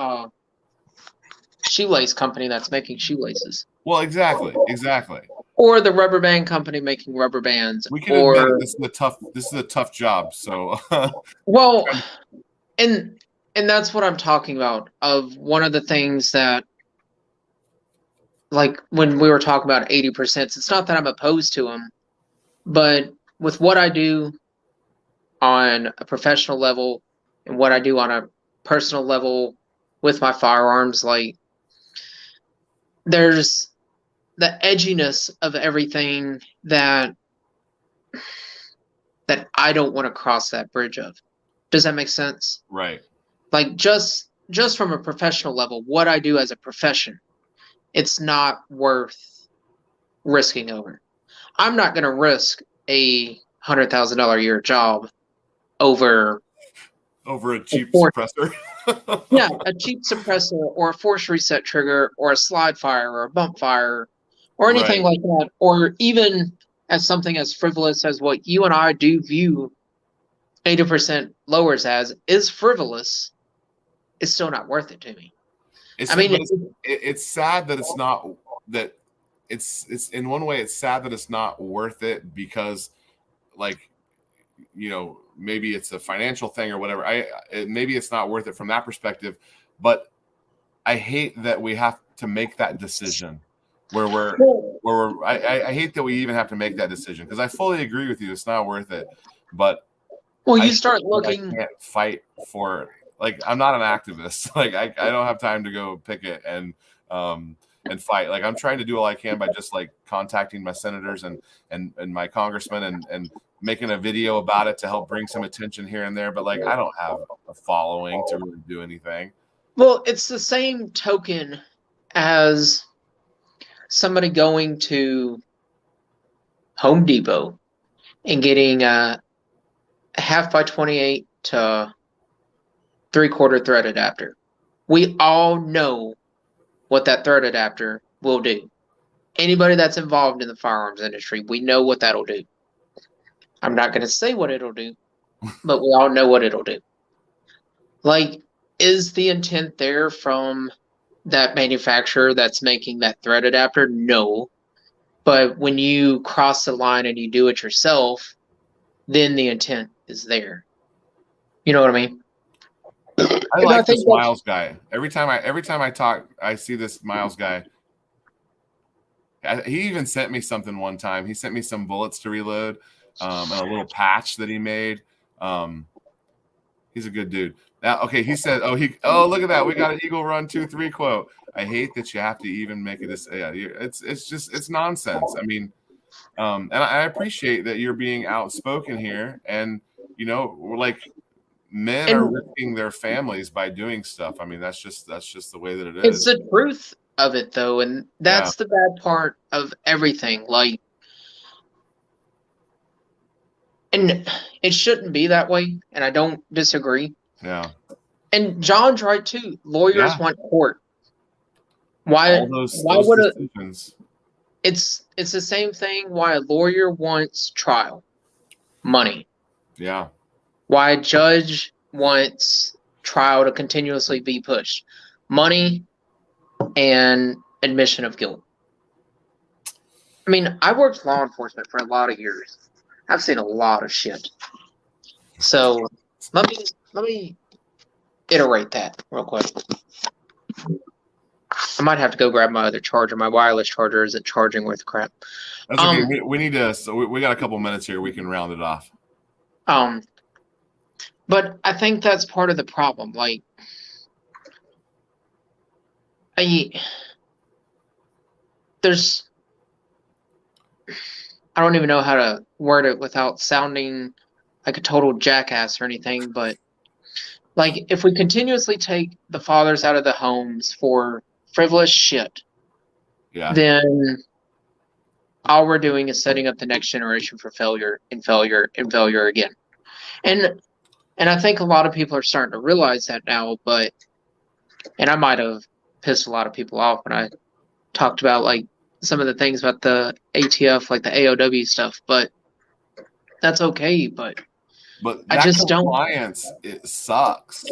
shoelace company that's making shoelaces. Well, exactly. Or the rubber band company making rubber bands. We can admit this is a tough job. So well, and that's what I'm talking about. Of one of the things that, like when we were talking about 80%, it's not that I'm opposed to them, but with what I do on a professional level and what I do on a personal level with my firearms, like there's the edginess of everything that I don't want to cross that bridge of. Does that make sense? Right. Like just from a professional level, what I do as a profession, it's not worth risking over. I'm not going to risk a $100,000 a year job over a cheap suppressor. Yeah, a cheap suppressor or a force reset trigger or a slide fire or a bump fire or anything like that, or even as something as frivolous as what you and I do view 80% lowers as is frivolous, it's still not worth it to me. It's sad that it's not that it's in one way it's sad that it's not worth it because, like, maybe it's a financial thing or whatever. Maybe it's not worth it from that perspective, but I hate that we have to make that decision I hate that we even have to make that decision because I fully agree with you. It's not worth it, but you start looking. I can't fight for, like, I'm not an activist. Like I don't have time to go picket and fight. Like I'm trying to do all I can by just like contacting my senators and my congressmen and making a video about it to help bring some attention here and there. But like I don't have a following to really do anything. Well, it's the same token as somebody going to Home Depot and getting a 1/2x28 to 3/4 thread adapter. We all know what that thread adapter will do. Anybody that's involved in the firearms industry, we know what that'll do. I'm not going to say what it'll do, but we all know what it'll do. Like, is the intent there from that manufacturer that's making that thread adapter? No. But when you cross the line and you do it yourself, then the intent is there. You know what I mean? I like this Miles guy. Every time I talk, I see this Miles guy. He even sent me something one time. He sent me some bullets to reload, and a little patch that he made. He's a good dude. Now, okay, he said, "Oh, look at that. We got an Eagle Run 2-3 quote. I hate that you have to even make it. It's nonsense. I mean, and I appreciate that you're being outspoken here, and we're like men are risking their families by doing stuff. I mean, that's just the way that it is. It's the truth of it, though, and that's the bad part of everything. Like, and it shouldn't be that way, and I don't disagree. Yeah. And John's right too. Lawyers want court. Why? All those would decisions. It's the same thing. Why a lawyer wants trial, money. Yeah. Why a judge wants trial to continuously be pushed, money, and admission of guilt. I mean, I worked law enforcement for a lot of years. I've seen a lot of shit. So let me iterate that real quick. I might have to go grab my other charger. My wireless charger isn't charging worth crap. That's okay. We need to. So we got a couple minutes here. We can round it off. But I think that's part of the problem. Like, I don't even know how to word it without sounding like a total jackass or anything, but like if we continuously take the fathers out of the homes for frivolous shit, then all we're doing is setting up the next generation for failure and failure and failure again. And And I think a lot of people are starting to realize that now, and I might have pissed a lot of people off when I talked about like some of the things about the ATF, like the AOW stuff, but that's okay. But But I that just don't. compliance, it sucks.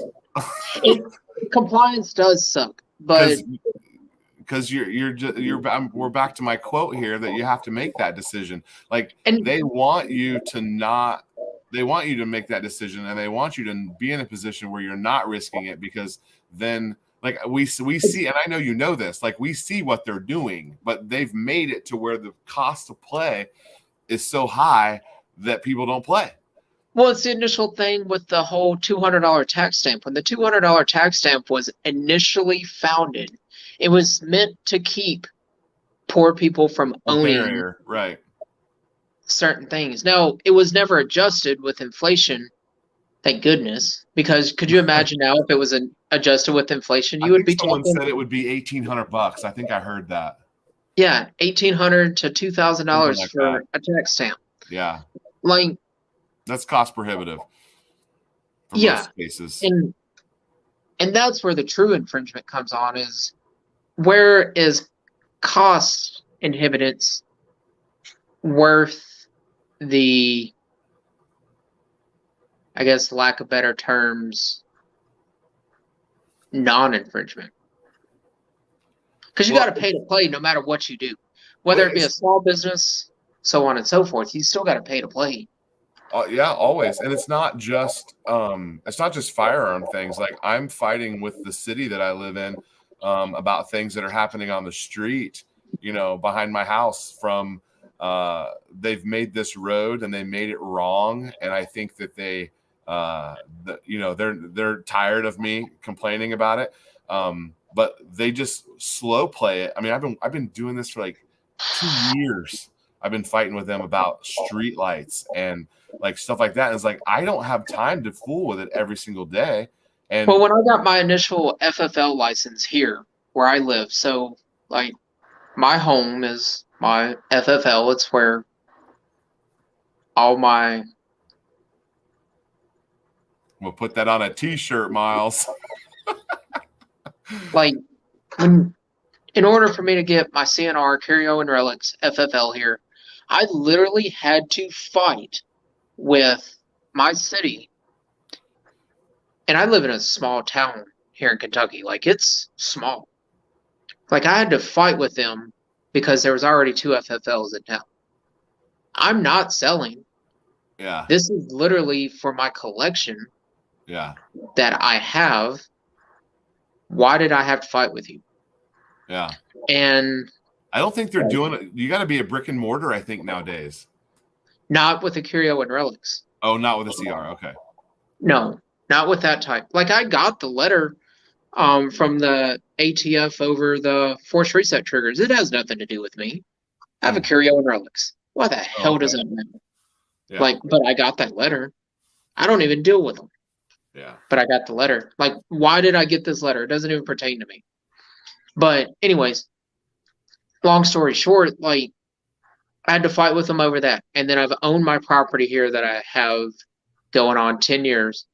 It, compliance does suck, but Because we're back to my quote here that you have to make that decision. Like and they want you to not, they want you to make that decision, and they want you to be in a position where you're not risking it, because then like we see, and I know you know this, like we see what they're doing, but they've made it to where the cost of play is so high that people don't play. well, it's the initial thing with the whole $200 tax stamp. When the $200 tax stamp was initially founded, it was meant to keep poor people from A owning barrier, right? certain things. Now, it was never adjusted with inflation, thank goodness, because could you imagine now if it was adjusted with inflation, I you would think be someone talking, said it would be $1,800. I think I heard that. yeah, $1,800 to Something $2,000 like for that. a tax stamp. Yeah, Like, that's cost prohibitive for yeah, most cases. and that's where the true infringement comes on, is where is cost inhibitants worth the, I guess, lack of better terms, non-infringement? Because you Well, got to pay to play no matter what you do, whether it be a small business, so on and so forth. You still got to pay to play. yeah, always. And it's not just firearm things. Like I'm fighting with the city that I live in about things that are happening on the street, you know, behind my house from they've made this road and they made it wrong. And I think that they're tired of me complaining about it. But they just slow play it. I mean, I've been doing this for like 2 years. I've been fighting with them about street lights and like stuff like that. And it's like I don't have time to fool with it every single day. And Well, when I got my initial FFL license here where I live, so like my home is my FFL. It's where all my, we'll put that on a t-shirt, Miles. like, when, in order for me to get my CNR, Curio and Relics FFL here, I literally had to fight with my city. And I live in a small town here in Kentucky. Like, it's small. Like, I had to fight with them because there was already 2 FFLs in town. I'm not selling. Yeah. This is literally for my collection. Yeah. That I have. Why did I have to fight with you? Yeah. And I don't think they're doing it. You got to be a brick and mortar, I think, nowadays. not with the Curio and Relics. Oh, not with a CR. Okay. No, not with that type. Like, I got the letter from the ATF over the force reset triggers. It has nothing to do with me. I have a Curio and Relics. Why the hell does that matter? Yeah. Like, but I got that letter. I don't even deal with them. Yeah. But I got the letter. Like, why did I get this letter? It doesn't even pertain to me. But anyways, long story short, like, I had to fight with them over that. And then I've owned my property here that I have going on 10 years.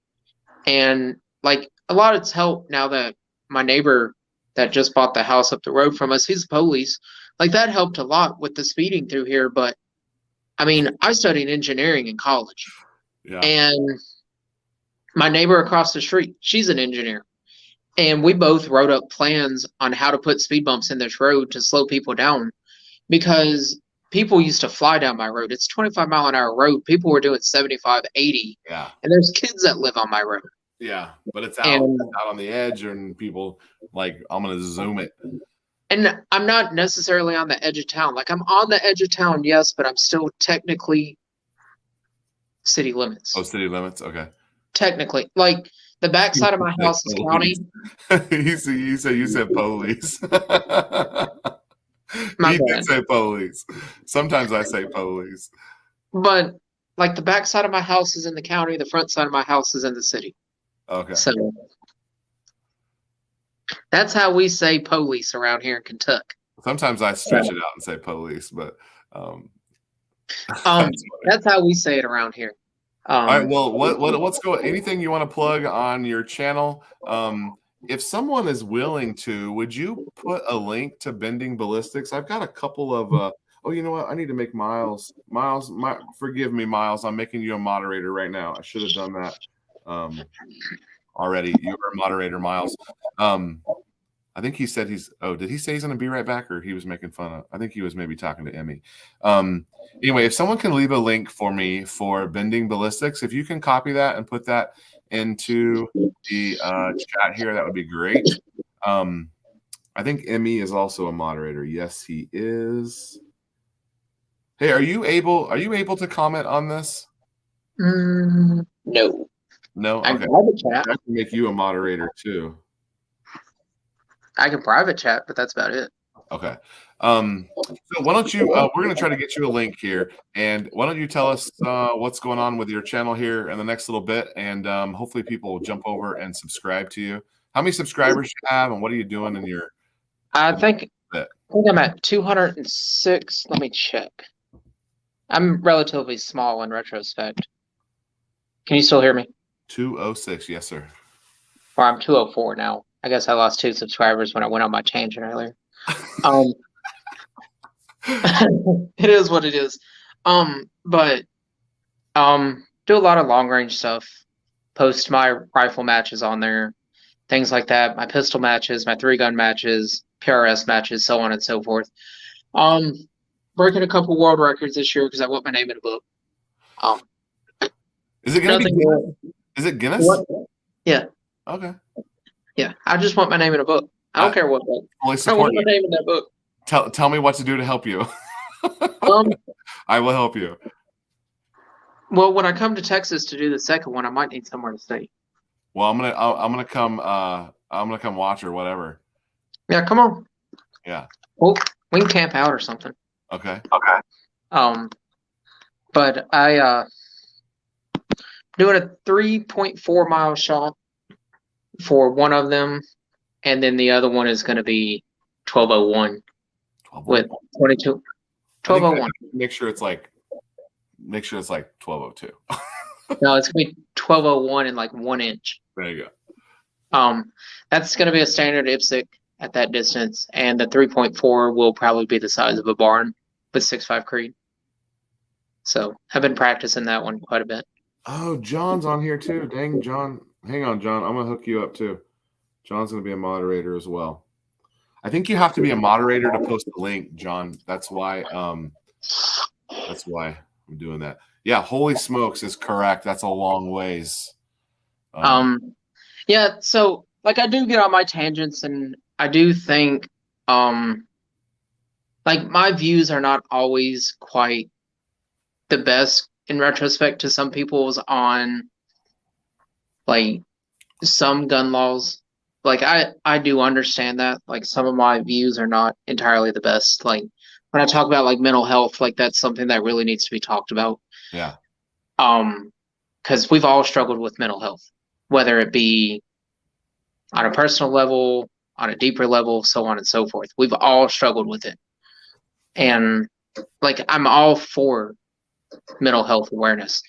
And like, a lot of it's helped now that my neighbor that just bought the house up the road from us, he's police. Like, that helped a lot with the speeding through here. But I mean, I studied engineering in college. Yeah. And my neighbor across the street, she's an engineer. And we both wrote up plans on how to put speed bumps in this road to slow people down, because people used to fly down my road. It's 25-mile-an-hour road. People were doing 75, 80. Yeah. And there's kids that live on my road. Yeah. But it's out on the edge, and people like, I'm going to zoom it. And I'm not necessarily on the edge of town. Like, I'm on the edge of town, yes, but I'm still technically city limits. Oh, city limits. Okay. Technically, like, the backside of my house is county. you said police. My He bad. did say police. Sometimes I say police. But like, the backside of my house is in the county, the front side of my house is in the city. Okay. So that's how we say police around here in Kentucky. Sometimes I stretch it out and say police, but that's how we say it around here. All right. Um, Well, what's going? Anything you want to plug on your channel? If someone is willing to, would you put a link to Bending Ballistics? I've got a couple of. Oh, you know what? I need to make Miles. Forgive me, Miles. I'm making you a moderator right now. I should have done that already. You were a moderator, Miles. I think he said he's. Oh, did he say he's going to be right back, or he was making fun of? I think he was maybe talking to Emmy. Anyway, if someone can leave a link for me for Bending Ballistics, if you can copy that and put that into the chat here, that would be great. I think Emmy is also a moderator. Yes, he is. Hey, are you able to comment on this? no. No. I Okay. can private chat. I can make you a moderator too. I can private chat, but that's about it. Okay. So why don't you? We're going to try to get you a link here, and why don't you tell us what's going on with your channel here in the next little bit, and hopefully people will jump over and subscribe to you. How many subscribers you have, and what are you doing in your? I think I'm at 206. Let me check. I'm relatively small in retrospect. Can you still hear me? 206, yes, sir. Or I'm 204 now. I guess I lost 2 subscribers when I went on my tangent earlier. It is what it is. But do a lot of long range stuff. Post my rifle matches on there, things like that. My pistol matches, my 3-gun matches, PRS matches, so on and so forth. Breaking a couple world records this year because I want my name in a book. Is it going to be Guinness? Is it Guinness? What? Yeah. Okay. Yeah. I just want my name in a book. I don't care what book. I want my name in that book. Tell me what to do to help you. I will help you. Well, when I come to Texas to do the second one, I might need somewhere to stay. Well, I'm gonna come watch or whatever. Yeah, come on. Yeah. Well, we can camp out or something. Okay. But I doing a 3.4 mile shot for one of them, and then the other one is going to be 1201 with 22. 1201. Make sure it's like 1202. No, it's gonna be 1201 in like 1 inch. There you go. That's gonna be a standard IPSC at that distance, and the 3.4 will probably be the size of a barn with 6.5 Creed. So I've been practicing that one quite a bit. Oh, John's on here too. Dang, John. Hang on, John. I'm gonna hook you up too. John's gonna be a moderator as well. I think you have to be a moderator to post the link, John. That's why I'm doing that. Yeah, holy smokes is correct. That's a long ways. Yeah, so like I do get on my tangents, and I do think like my views are not always quite the best in retrospect to some people's on like some gun laws. Like I do understand that. Like some of my views are not entirely the best. Like when I talk about like mental health, like that's something that really needs to be talked about. Yeah. Because we've all struggled with mental health, whether it be on a personal level, on a deeper level, so on and so forth. We've all struggled with it. And like I'm all for mental health awareness.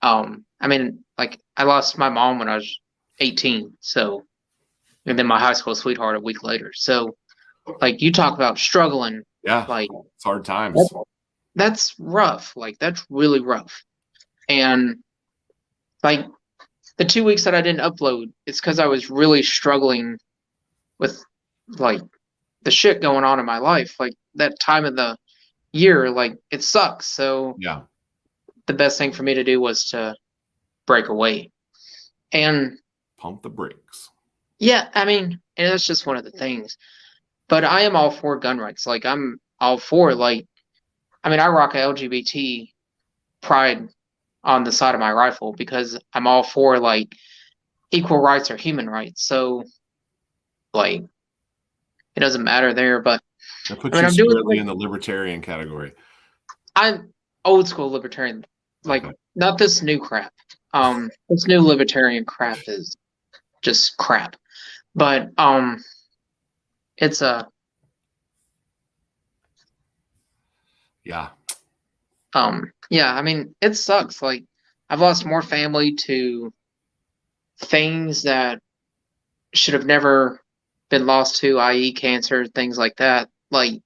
I mean, like I lost my mom when I was 18, so and then my high school sweetheart a week later. So like you talk about struggling. Yeah. Like it's hard times. That's rough. Like that's really rough. And like the 2 weeks that I didn't upload, it's because I was really struggling with like the shit going on in my life. Like that time of the year, like it sucks. So yeah, the best thing for me to do was to break away and pump the brakes. Yeah, I mean, and that's just one of the things. But I am all for gun rights. Like I'm all for like, I mean, I rock a LGBT pride on the side of my rifle because I'm all for like equal rights or human rights. So like it doesn't matter there, but I put you squarely in the libertarian category. I'm old school libertarian. Like not this new crap. This new libertarian crap is just crap. But it's a yeah. Yeah, I mean, it sucks. Like I've lost more family to things that should have never been lost to, i.e., cancer, things like that. Like,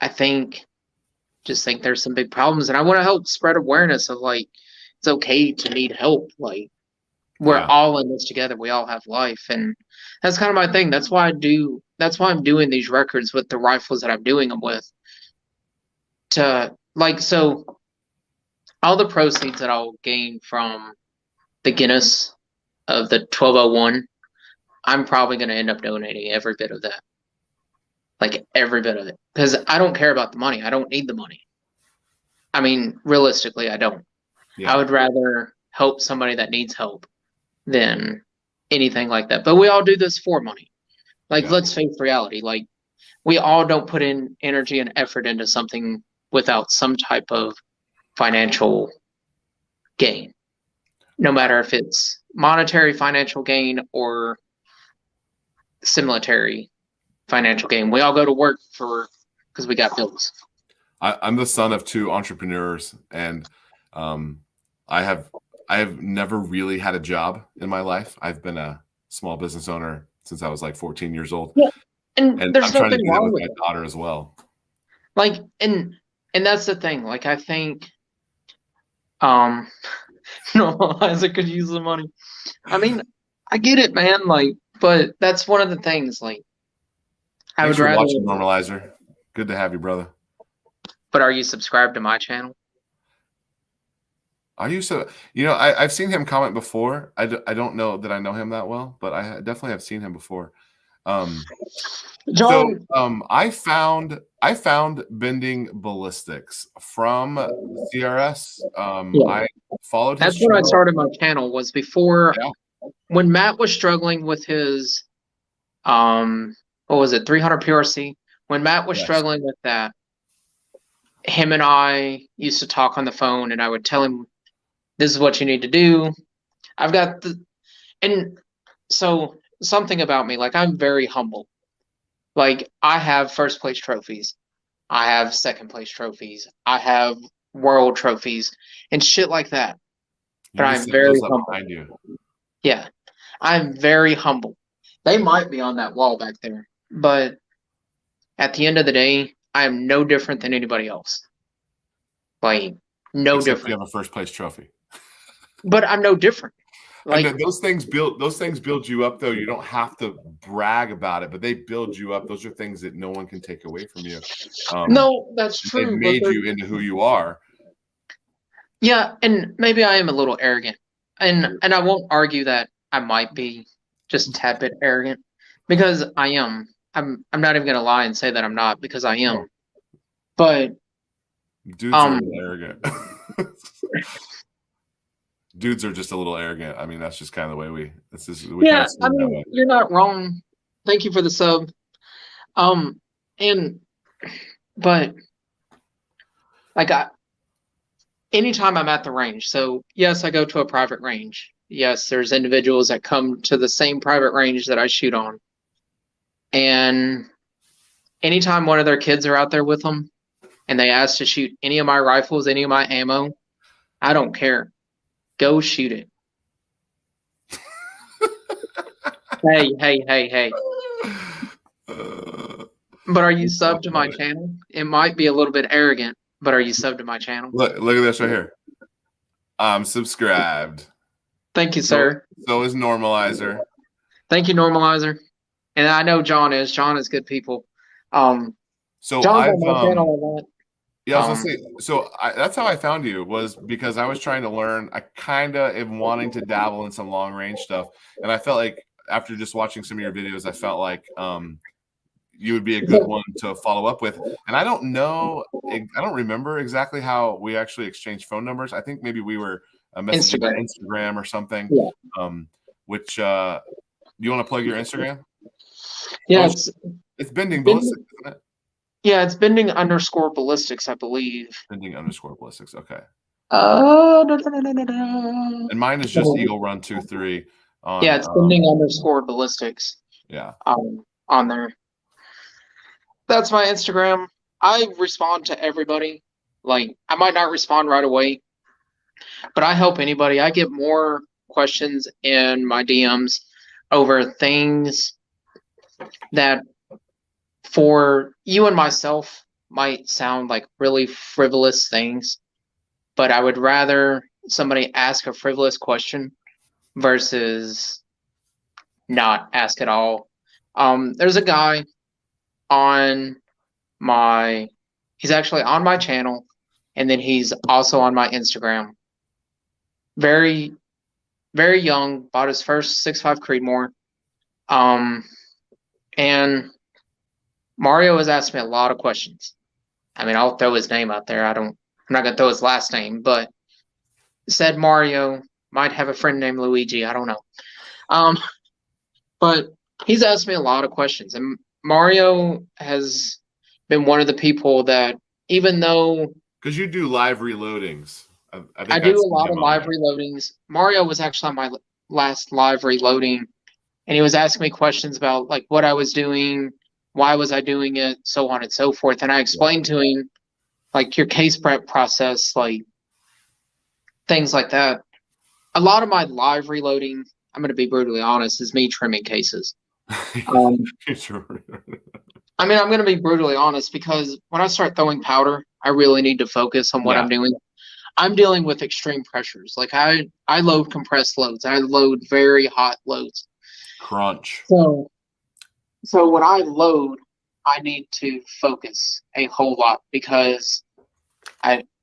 I think there's some big problems, and I want to help spread awareness of like it's okay to need help. Like, we're Yeah. all in this together. We all have life, and that's kind of my thing. That's why I do. That's why I'm doing these records with the rifles that I'm doing them with. To like, so all the proceeds that I'll gain from the Guinness of the 1201, I'm probably going to end up donating every bit of that, like every bit of it, because I don't care about the money. I don't need the money. I mean, realistically, I don't. I Yeah. would rather help somebody that needs help than anything like that. But we all do this for money. Like, Yeah. let's face reality. Like, we all don't put in energy and effort into something without some type of financial gain, no matter if it's monetary financial gain or similary financial gain. We all go to work for because we got bills. I'm the son of two entrepreneurs, and um, I have never really had a job in my life. I've been a small business owner since I was like 14 years old, Yeah, and and I'm there's trying to nothing do that wrong with with my it. daughter as well. Like, and that's the thing. Like, I think, um, no, Isaac could use the money. I mean, I get it, man. Like, but that's one of the things. Like, I Thanks would for rather. watching, Normalizer. Good to have you, brother. But are you subscribed to my channel? Are you so? I've seen him comment before. I don't know that I know him that well, but definitely have seen him before. Um, John, I found Bending Ballistics from CRS. yeah, I followed his that's when I channel. started my channel. Was before Yeah. when Matt was struggling with his what was it, 300 PRC? When Matt was Yes. struggling with that, him and I used to talk on the phone, and I would tell him, "This is what you need to do." I've got the and so something about me, like I'm very humble. Like I have first place trophies. I have second place trophies. I have world trophies and shit like that. You But need to I'm set very those up humble. behind you. Yeah. I'm very humble. They might be on that wall back there, but at the end of the day, I am no different than anybody else. Like no Except you different. have a first place trophy. But I'm no different. And Like those things build you up though. You don't have to brag about it, but they build you up. Those are things that no one can take away from you. no, that's They true, but made you into who you are. yeah, and maybe I am a little arrogant. And I won't argue that I might be just a tad bit arrogant because I am. I'm not even gonna lie and say that I'm not because I am. No, But dudes are a um little arrogant. Dudes are just a little arrogant. I mean, that's just kind of the way we kind yeah, of see I it that mean way. you're not wrong. Thank you for the sub. Um and but like anytime I'm at the range, so yes, I go to a private range. Yes, there's individuals that come to the same private range that I shoot on. And anytime one of their kids are out there with them and they ask to shoot any of my rifles, any of my ammo, I don't care. Go shoot it. Hey, hey, hey, hey. But are you subbed to my channel? It might be a little bit arrogant, but are you subbed to my channel? Look at this right here. I'm subscribed. Thank you, So, sir. so is Normalizer. Thank you, Normalizer. And I know John is. John is good people. So John's I've on my channel a lot. Yeah, I was gonna say. So that's how I found you, was because I was trying to learn. I kind of am wanting to dabble in some long range stuff, and I felt like after just watching some of your videos, I felt like you would be a good one to follow up with. And I don't know, I don't remember exactly how we actually exchanged phone numbers. I think maybe we were messaging on Instagram or something. Yeah. Which you want to plug your Instagram? Yeah, It's Bending Ballistics, isn't it? Yeah, it's bending_ballistics, I believe. Bending_ballistics. Okay. No. And mine is just Eagle Run 23 on. Yeah, it's bending_ballistics. Yeah. On there. That's my Instagram. I respond to everybody. Like, I might not respond right away, But I help anybody. I get more questions in my DMs over things that for you and myself might sound like really frivolous things, but I would rather somebody ask a frivolous question versus not ask at all. There's a guy on he's actually on my channel, and then he's also on my Instagram. Very, very young, bought his first 6.5 Creedmoor. And Mario has asked me a lot of questions. I mean, I'll throw his name out there. I'm not gonna throw his last name, but said Mario might have a friend named Luigi. I don't know. But he's asked me a lot of questions, and Mario has been one of the people that, even though because you do live reloadings, I think I do a lot of live reloadings, Mario was actually on my last live reloading, and he was asking me questions about like what I was doing, why was I doing it, so on and so forth. And I explained to him like your case prep process, like things like that. A lot of my live reloading, I'm going to be brutally honest, is me trimming cases. Sure. I mean, I'm going to be brutally honest because when I start throwing powder, I really need to focus on what I'm doing. I'm dealing with extreme pressures. Like I load compressed loads. I load very hot loads. Crunch. So when I load, I need to focus a whole lot because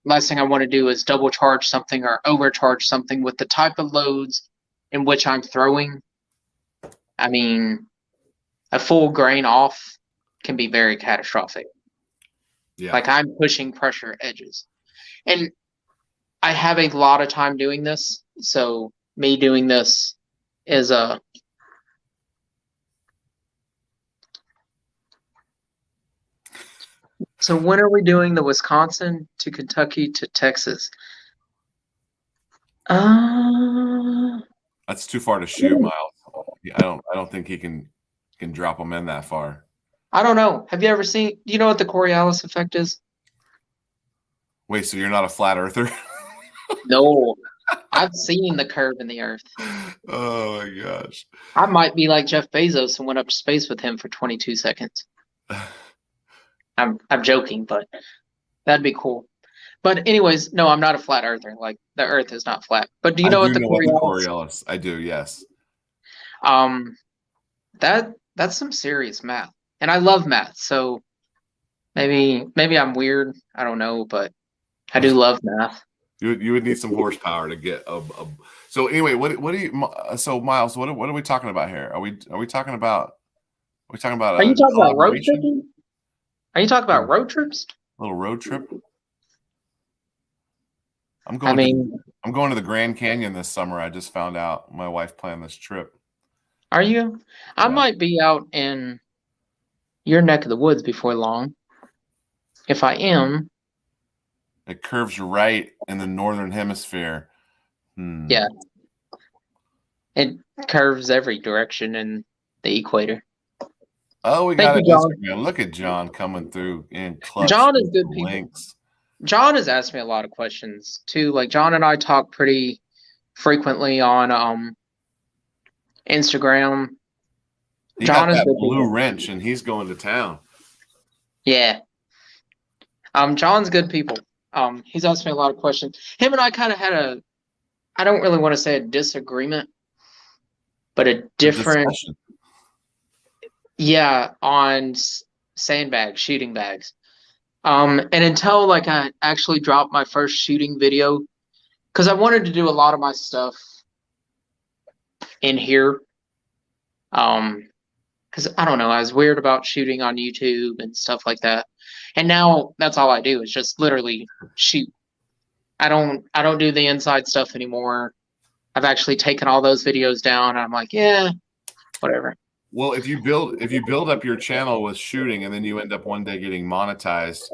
last thing I want to do is double charge something or overcharge something with the type of loads in which I'm throwing. I mean, a full grain off can be very catastrophic. Yeah. Like I'm pushing pressure edges. And I have a lot of time doing this. So me doing this is So when are we doing the Wisconsin to Kentucky to Texas? That's too far to shoot, Miles. I don't think he can drop them in that far. I don't know. Have you ever seen? Do you know what the Coriolis effect is? Wait, so you're not a flat earther? No, I've seen the curve in the earth. Oh my gosh! I might be like Jeff Bezos and went up to space with him for 22 seconds. I'm joking, but that'd be cool. But anyways, no, I'm not a flat earther. Like the Earth is not flat. But do you know what the Coriolis? I do. Yes. That's some serious math, and I love math. So maybe I'm weird. I don't know, but I do love math. You would need some horsepower to get a So anyway, what do you? So Miles, what are we talking about here? Are we talking about? Are you talking about road tripping? Are you talking about road trips? A little road trip. I'm going to the Grand Canyon this summer. I just found out. My wife planned this trip. Are you? I might be out in your neck of the woods before long. If I am. It curves right in the northern hemisphere. Yeah. It curves every direction in the equator. Oh, we got it. Look at John coming through in clutch. John is good people. John has asked me a lot of questions too. Like John and I talk pretty frequently on Instagram. John is that blue wrench, and he's going to town. Yeah. John's good people. He's asked me a lot of questions. Him and I kind of had I don't really want to say a disagreement, but a different. Yeah, on sandbags, shooting bags. And until like I actually dropped my first shooting video, because I wanted to do a lot of my stuff in here. Because I don't know, I was weird about shooting on YouTube and stuff like that. And now that's all I do is just literally shoot. I don't do the inside stuff anymore. I've actually taken all those videos down, and I'm like, yeah, whatever. Well, if you build up your channel with shooting and then you end up one day getting monetized,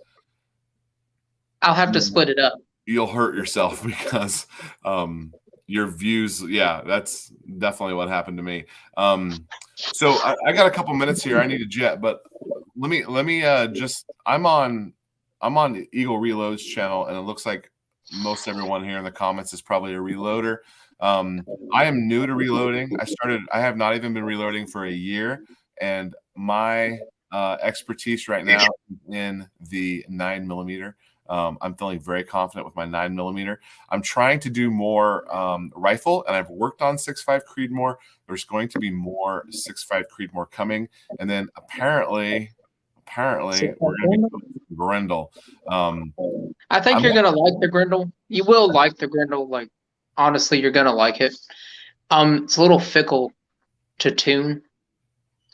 I'll have to split it up. You'll hurt yourself because your views, that's definitely what happened to me. So I got a couple minutes here. I need to jet, but let me just I'm on Eagle Reload's channel, and it looks like most everyone here in the comments is probably a reloader. I am new to reloading. I have not even been reloading for a year, and my expertise right now is in the 9mm. I'm feeling very confident with my 9mm. I'm trying to do more rifle, and I've worked on 6.5 Creedmoor. There's going to be more 6.5 Creedmoor coming, and then apparently we're going to be Grendel. I think you're gonna like the Grendel. You will like the Grendel. Like honestly, you're gonna like it. It's a little fickle to tune.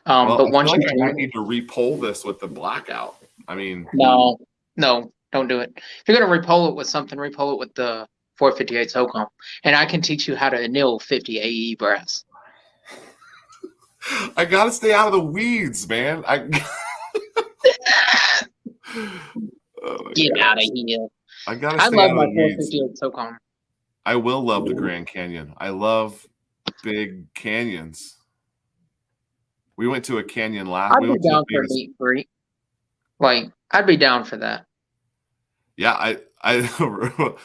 Well, But I once feel you like I tune might need to repole this with the blackout. I mean, no, don't do it. If you're gonna repole it with something, repole it with the 458 SOCOM, and I can teach you how to anneal 50 AE brass. I gotta stay out of the weeds, man. Get out of here. I gotta I stay love out my of the weeds. 458 SOCOM. I will love the Grand Canyon. I love big canyons. We went to a canyon last. I'd be down for a meet and greet. Like I'd be down for that. Yeah, I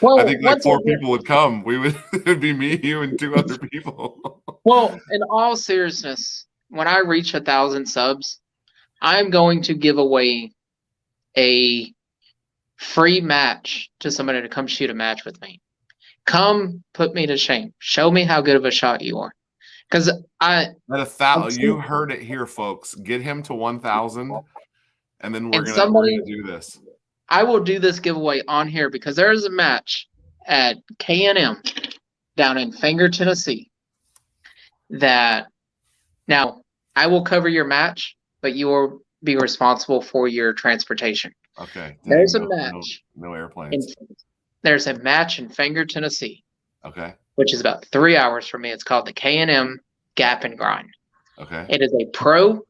Well, think like 4 people would come. It'd be me, you, and 2 other people. Well, in all seriousness, when I reach 1,000 subs, I'm going to give away a free match to somebody to come shoot a match with me. Come put me to shame. Show me how good of a shot you are. Because at 1,000, you heard it here, folks. Get him to 1,000, and then we're gonna do this. I will do this giveaway on here because there is a match at K&M down in Finger, Tennessee. That now I will cover your match, but you will be responsible for your transportation. Okay. There's a match. No airplanes. There's a match in Finger, Tennessee. Okay. Which is about 3 hours from me. It's called the K&M Gap and Grind. Okay. It is a pro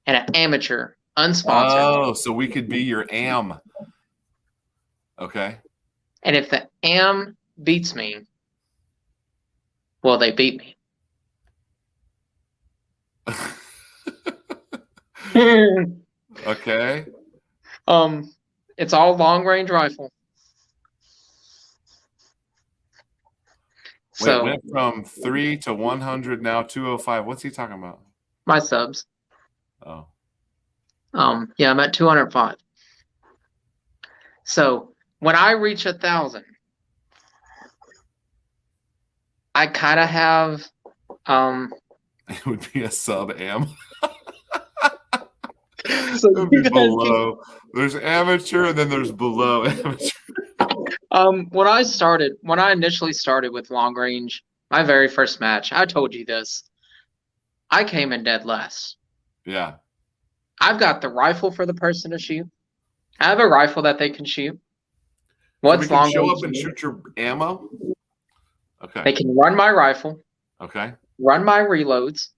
and an amateur, unsponsored. Oh, so we could be your AM. Okay. And if the AM beats me, well, they beat me. Okay. It's all long range rifle. Wait, so went from 3 to 100, now 205. What's he talking about? My subs. Oh. Yeah, I'm at 205. So when I reach 1,000, I kind of have it would be a sub am. So be below. There's amateur and then there's below amateur. When I initially started with long range, my very first match, I told you this. I came in dead last. Yeah. I've got the rifle for the person to shoot. I have a rifle that they can shoot. What's so we can show up and shoot your ammo? Okay. They can run my rifle. Okay. Run my reloads.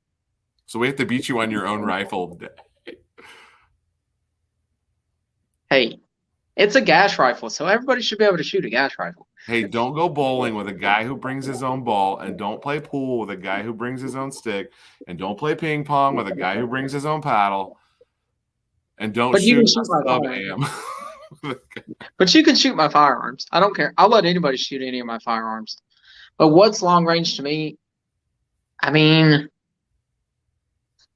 So we have to beat you on your own rifle. Hey, it's a gas rifle, so everybody should be able to shoot a gas rifle. Hey, don't go bowling with a guy who brings his own ball, and don't play pool with a guy who brings his own stick, and don't play ping pong with a guy who brings his own paddle, and don't shoot sub am. But you can shoot my firearms. I don't care. I'll let anybody shoot any of my firearms. But what's long range to me? I mean,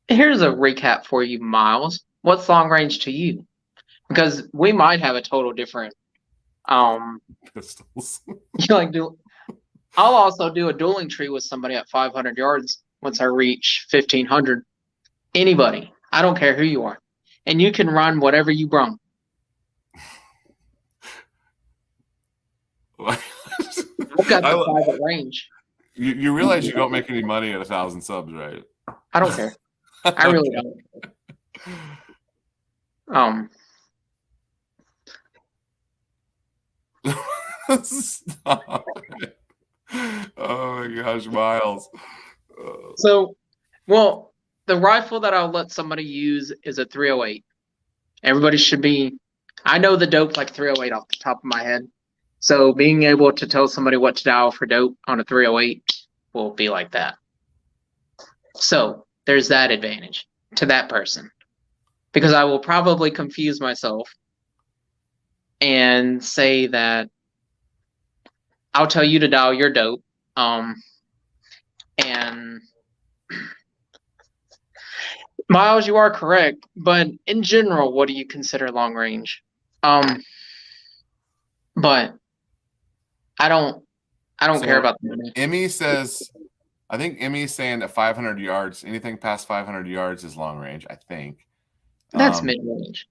here's a recap for you, Miles. What's long range to you? Because we might have a total different pistols. I'll also do a dueling tree with somebody at 500 yards once I reach 1,500. Anybody. I don't care who you are. And you can run whatever you brung. I've got the private range. You realize you don't make any money at 1,000 subs, right? I don't care. I really don't. Stop it. Oh my gosh, Miles. So, well, the rifle that I'll let somebody use is a 308. Everybody should be. I know the dope like 308 off the top of my head. So being able to tell somebody what to dial for dope on a 308 will be like that. So there's that advantage to that person. Because I will probably confuse myself and say that I'll tell you to dial your dope. And Miles, you are correct, but in general, what do you consider long range? But I don't care about the money. Emmy says, I think Emmy's saying that 500 yards, anything past 500 yards is long range, I think. That's mid range.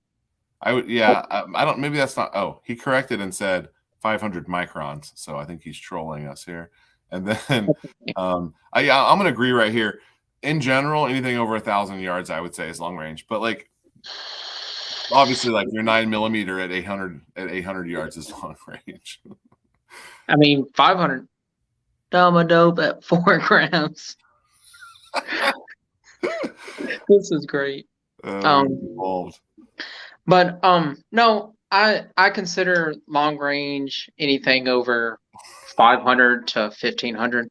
I don't, maybe that's not, he corrected and said 500 microns. So I think he's trolling us here. And then, I'm going to agree right here. In general, anything over 1,000 yards, I would say is long range. But like, obviously, like your 9mm at 800 yards is long range. I mean, 500 dope at 4 grams. This is great. But no, I consider long range anything over 500 to 1,500.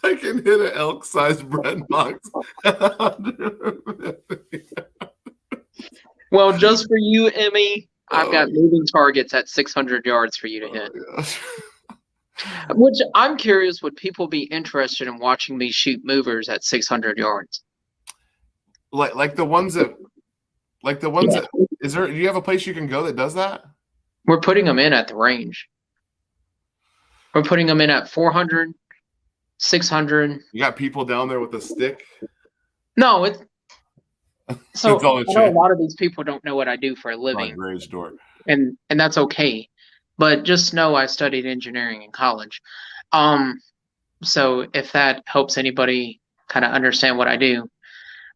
I can hit an elk-sized bread box. Well, just for you, Emmy, I've got moving targets at 600 yards for you to hit. Which I'm curious, would people be interested in watching me shoot movers at 600 yards? Like the ones that, do you have a place you can go that does that? We're putting them in at the range. We're putting them in at 400, 600. You got people down there with a stick? No, it's so I know a lot of these people don't know what I do for a living. Rage door. And that's okay. But just know I studied engineering in college. So if that helps anybody kind of understand what I do.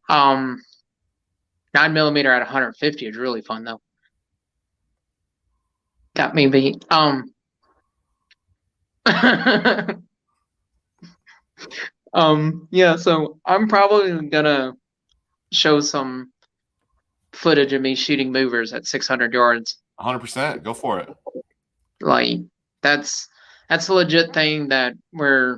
9mm at 150 is really fun though. Got me beat. Yeah, so I'm probably gonna show some footage of me shooting movers at 600 yards. 100%, go for it. Like that's a legit thing that we're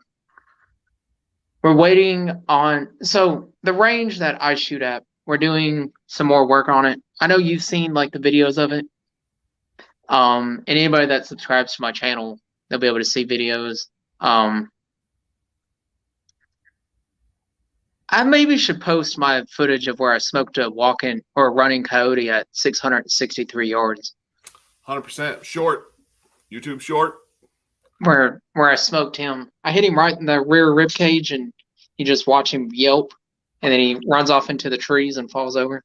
waiting on. So the range that I shoot at, we're doing some more work on it. I know you've seen like the videos of it. And anybody that subscribes to my channel, they'll be able to see videos. I maybe should post my footage of where I smoked a walking or a running coyote at 663 yards. 100% short. YouTube short. Where I smoked him. I hit him right in the rear rib cage, and you just watch him yelp, and then he runs off into the trees and falls over.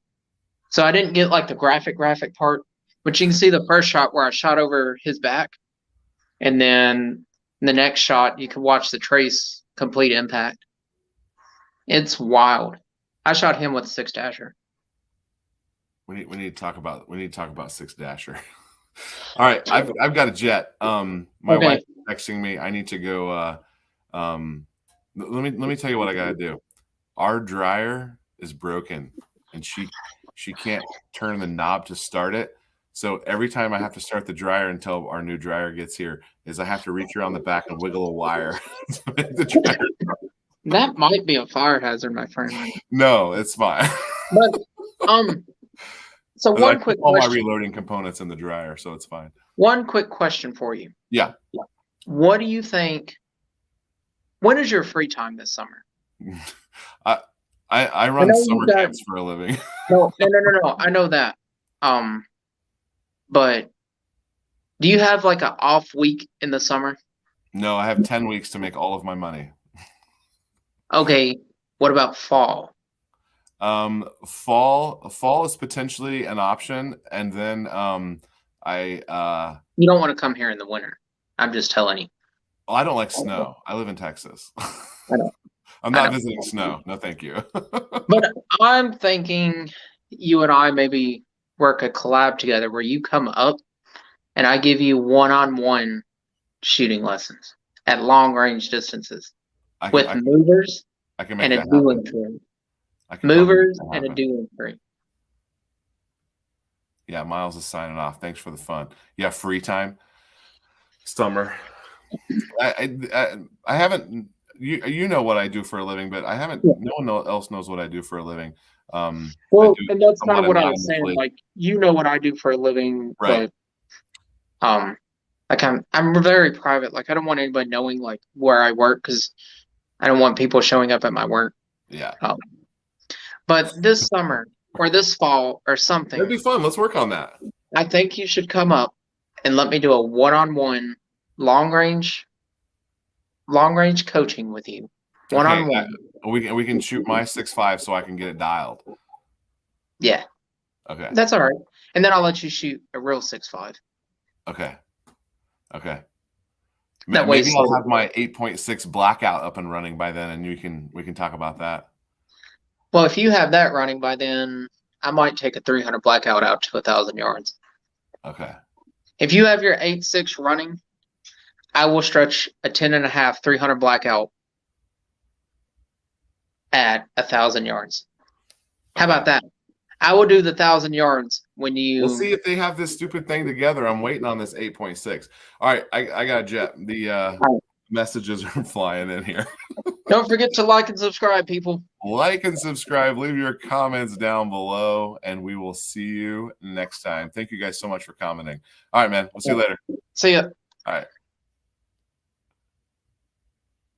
So I didn't get like the graphic part, but you can see the first shot where I shot over his back, and then the next shot you can watch the trace complete impact. It's wild. I shot him with a 6-dasher. We need to talk about 6-dasher. All right, I've got a jet. My wife is texting me. I need to go. Let me tell you what I got to do. Our dryer is broken, and she can't turn the knob to start it. So every time I have to start the dryer until our new dryer gets here, I have to reach around the back and wiggle a wire to make the dryer. That might be a fire hazard, my friend. No, it's fine. But so one quick question. All my reloading components in the dryer, so it's fine. One quick question for you. Yeah. What do you think? When is your free time this summer? I run summer camps for a living. No. I know that. But do you have like an off week in the summer? No, I have 10 weeks to make all of my money. Okay. What about fall? Fall is potentially an option, and then you don't want to come here in the winter. I'm just telling you. Well, I don't like snow. I live in Texas. I know. I'm not visiting snow. No, thank you. But I'm thinking you and I maybe work a collab together where you come up and I give you one-on-one shooting lessons at long range distances with movers and a dueling tree. Movers and a dueling tree. Yeah, Miles is signing off. Thanks for the fun. Yeah, free time. Summer. I haven't. You know what I do for a living, but I haven't. Yeah. No one else knows what I do for a living. Well, and that's not what I was saying. Like, you know what I do for a living, right? But Like I'm very private. Like I don't want anybody knowing like where I work because I don't want people showing up at my work. Yeah. But this summer or this fall or That'd something, be fun. Let's work on that. I think you should come up and let me do a one-on-one long range coaching with you. Okay. One-on-one. We can shoot my 6.5 so I can get it dialed. Yeah. Okay. That's all right. And then I'll let you shoot a real 6.5. Okay. Okay. That way Maybe I'll have my 8.6 blackout up and running by then, and we can talk about that. Well, if you have that running by then, I might take a 300 blackout out to 1,000 yards. Okay. If you have your 8.6 running, I will stretch a 10.5 300 blackout at 1,000 yards. How about that? I will do the 1,000 yards when you. We'll see if they have this stupid thing together. I'm waiting on this 8.6. All right, I got a jet. The messages are flying in here. Don't forget to like and subscribe, people. Like and subscribe. Leave your comments down below, and we will see you next time. Thank you guys so much for commenting. All right, man. We'll see you later. See ya. All right.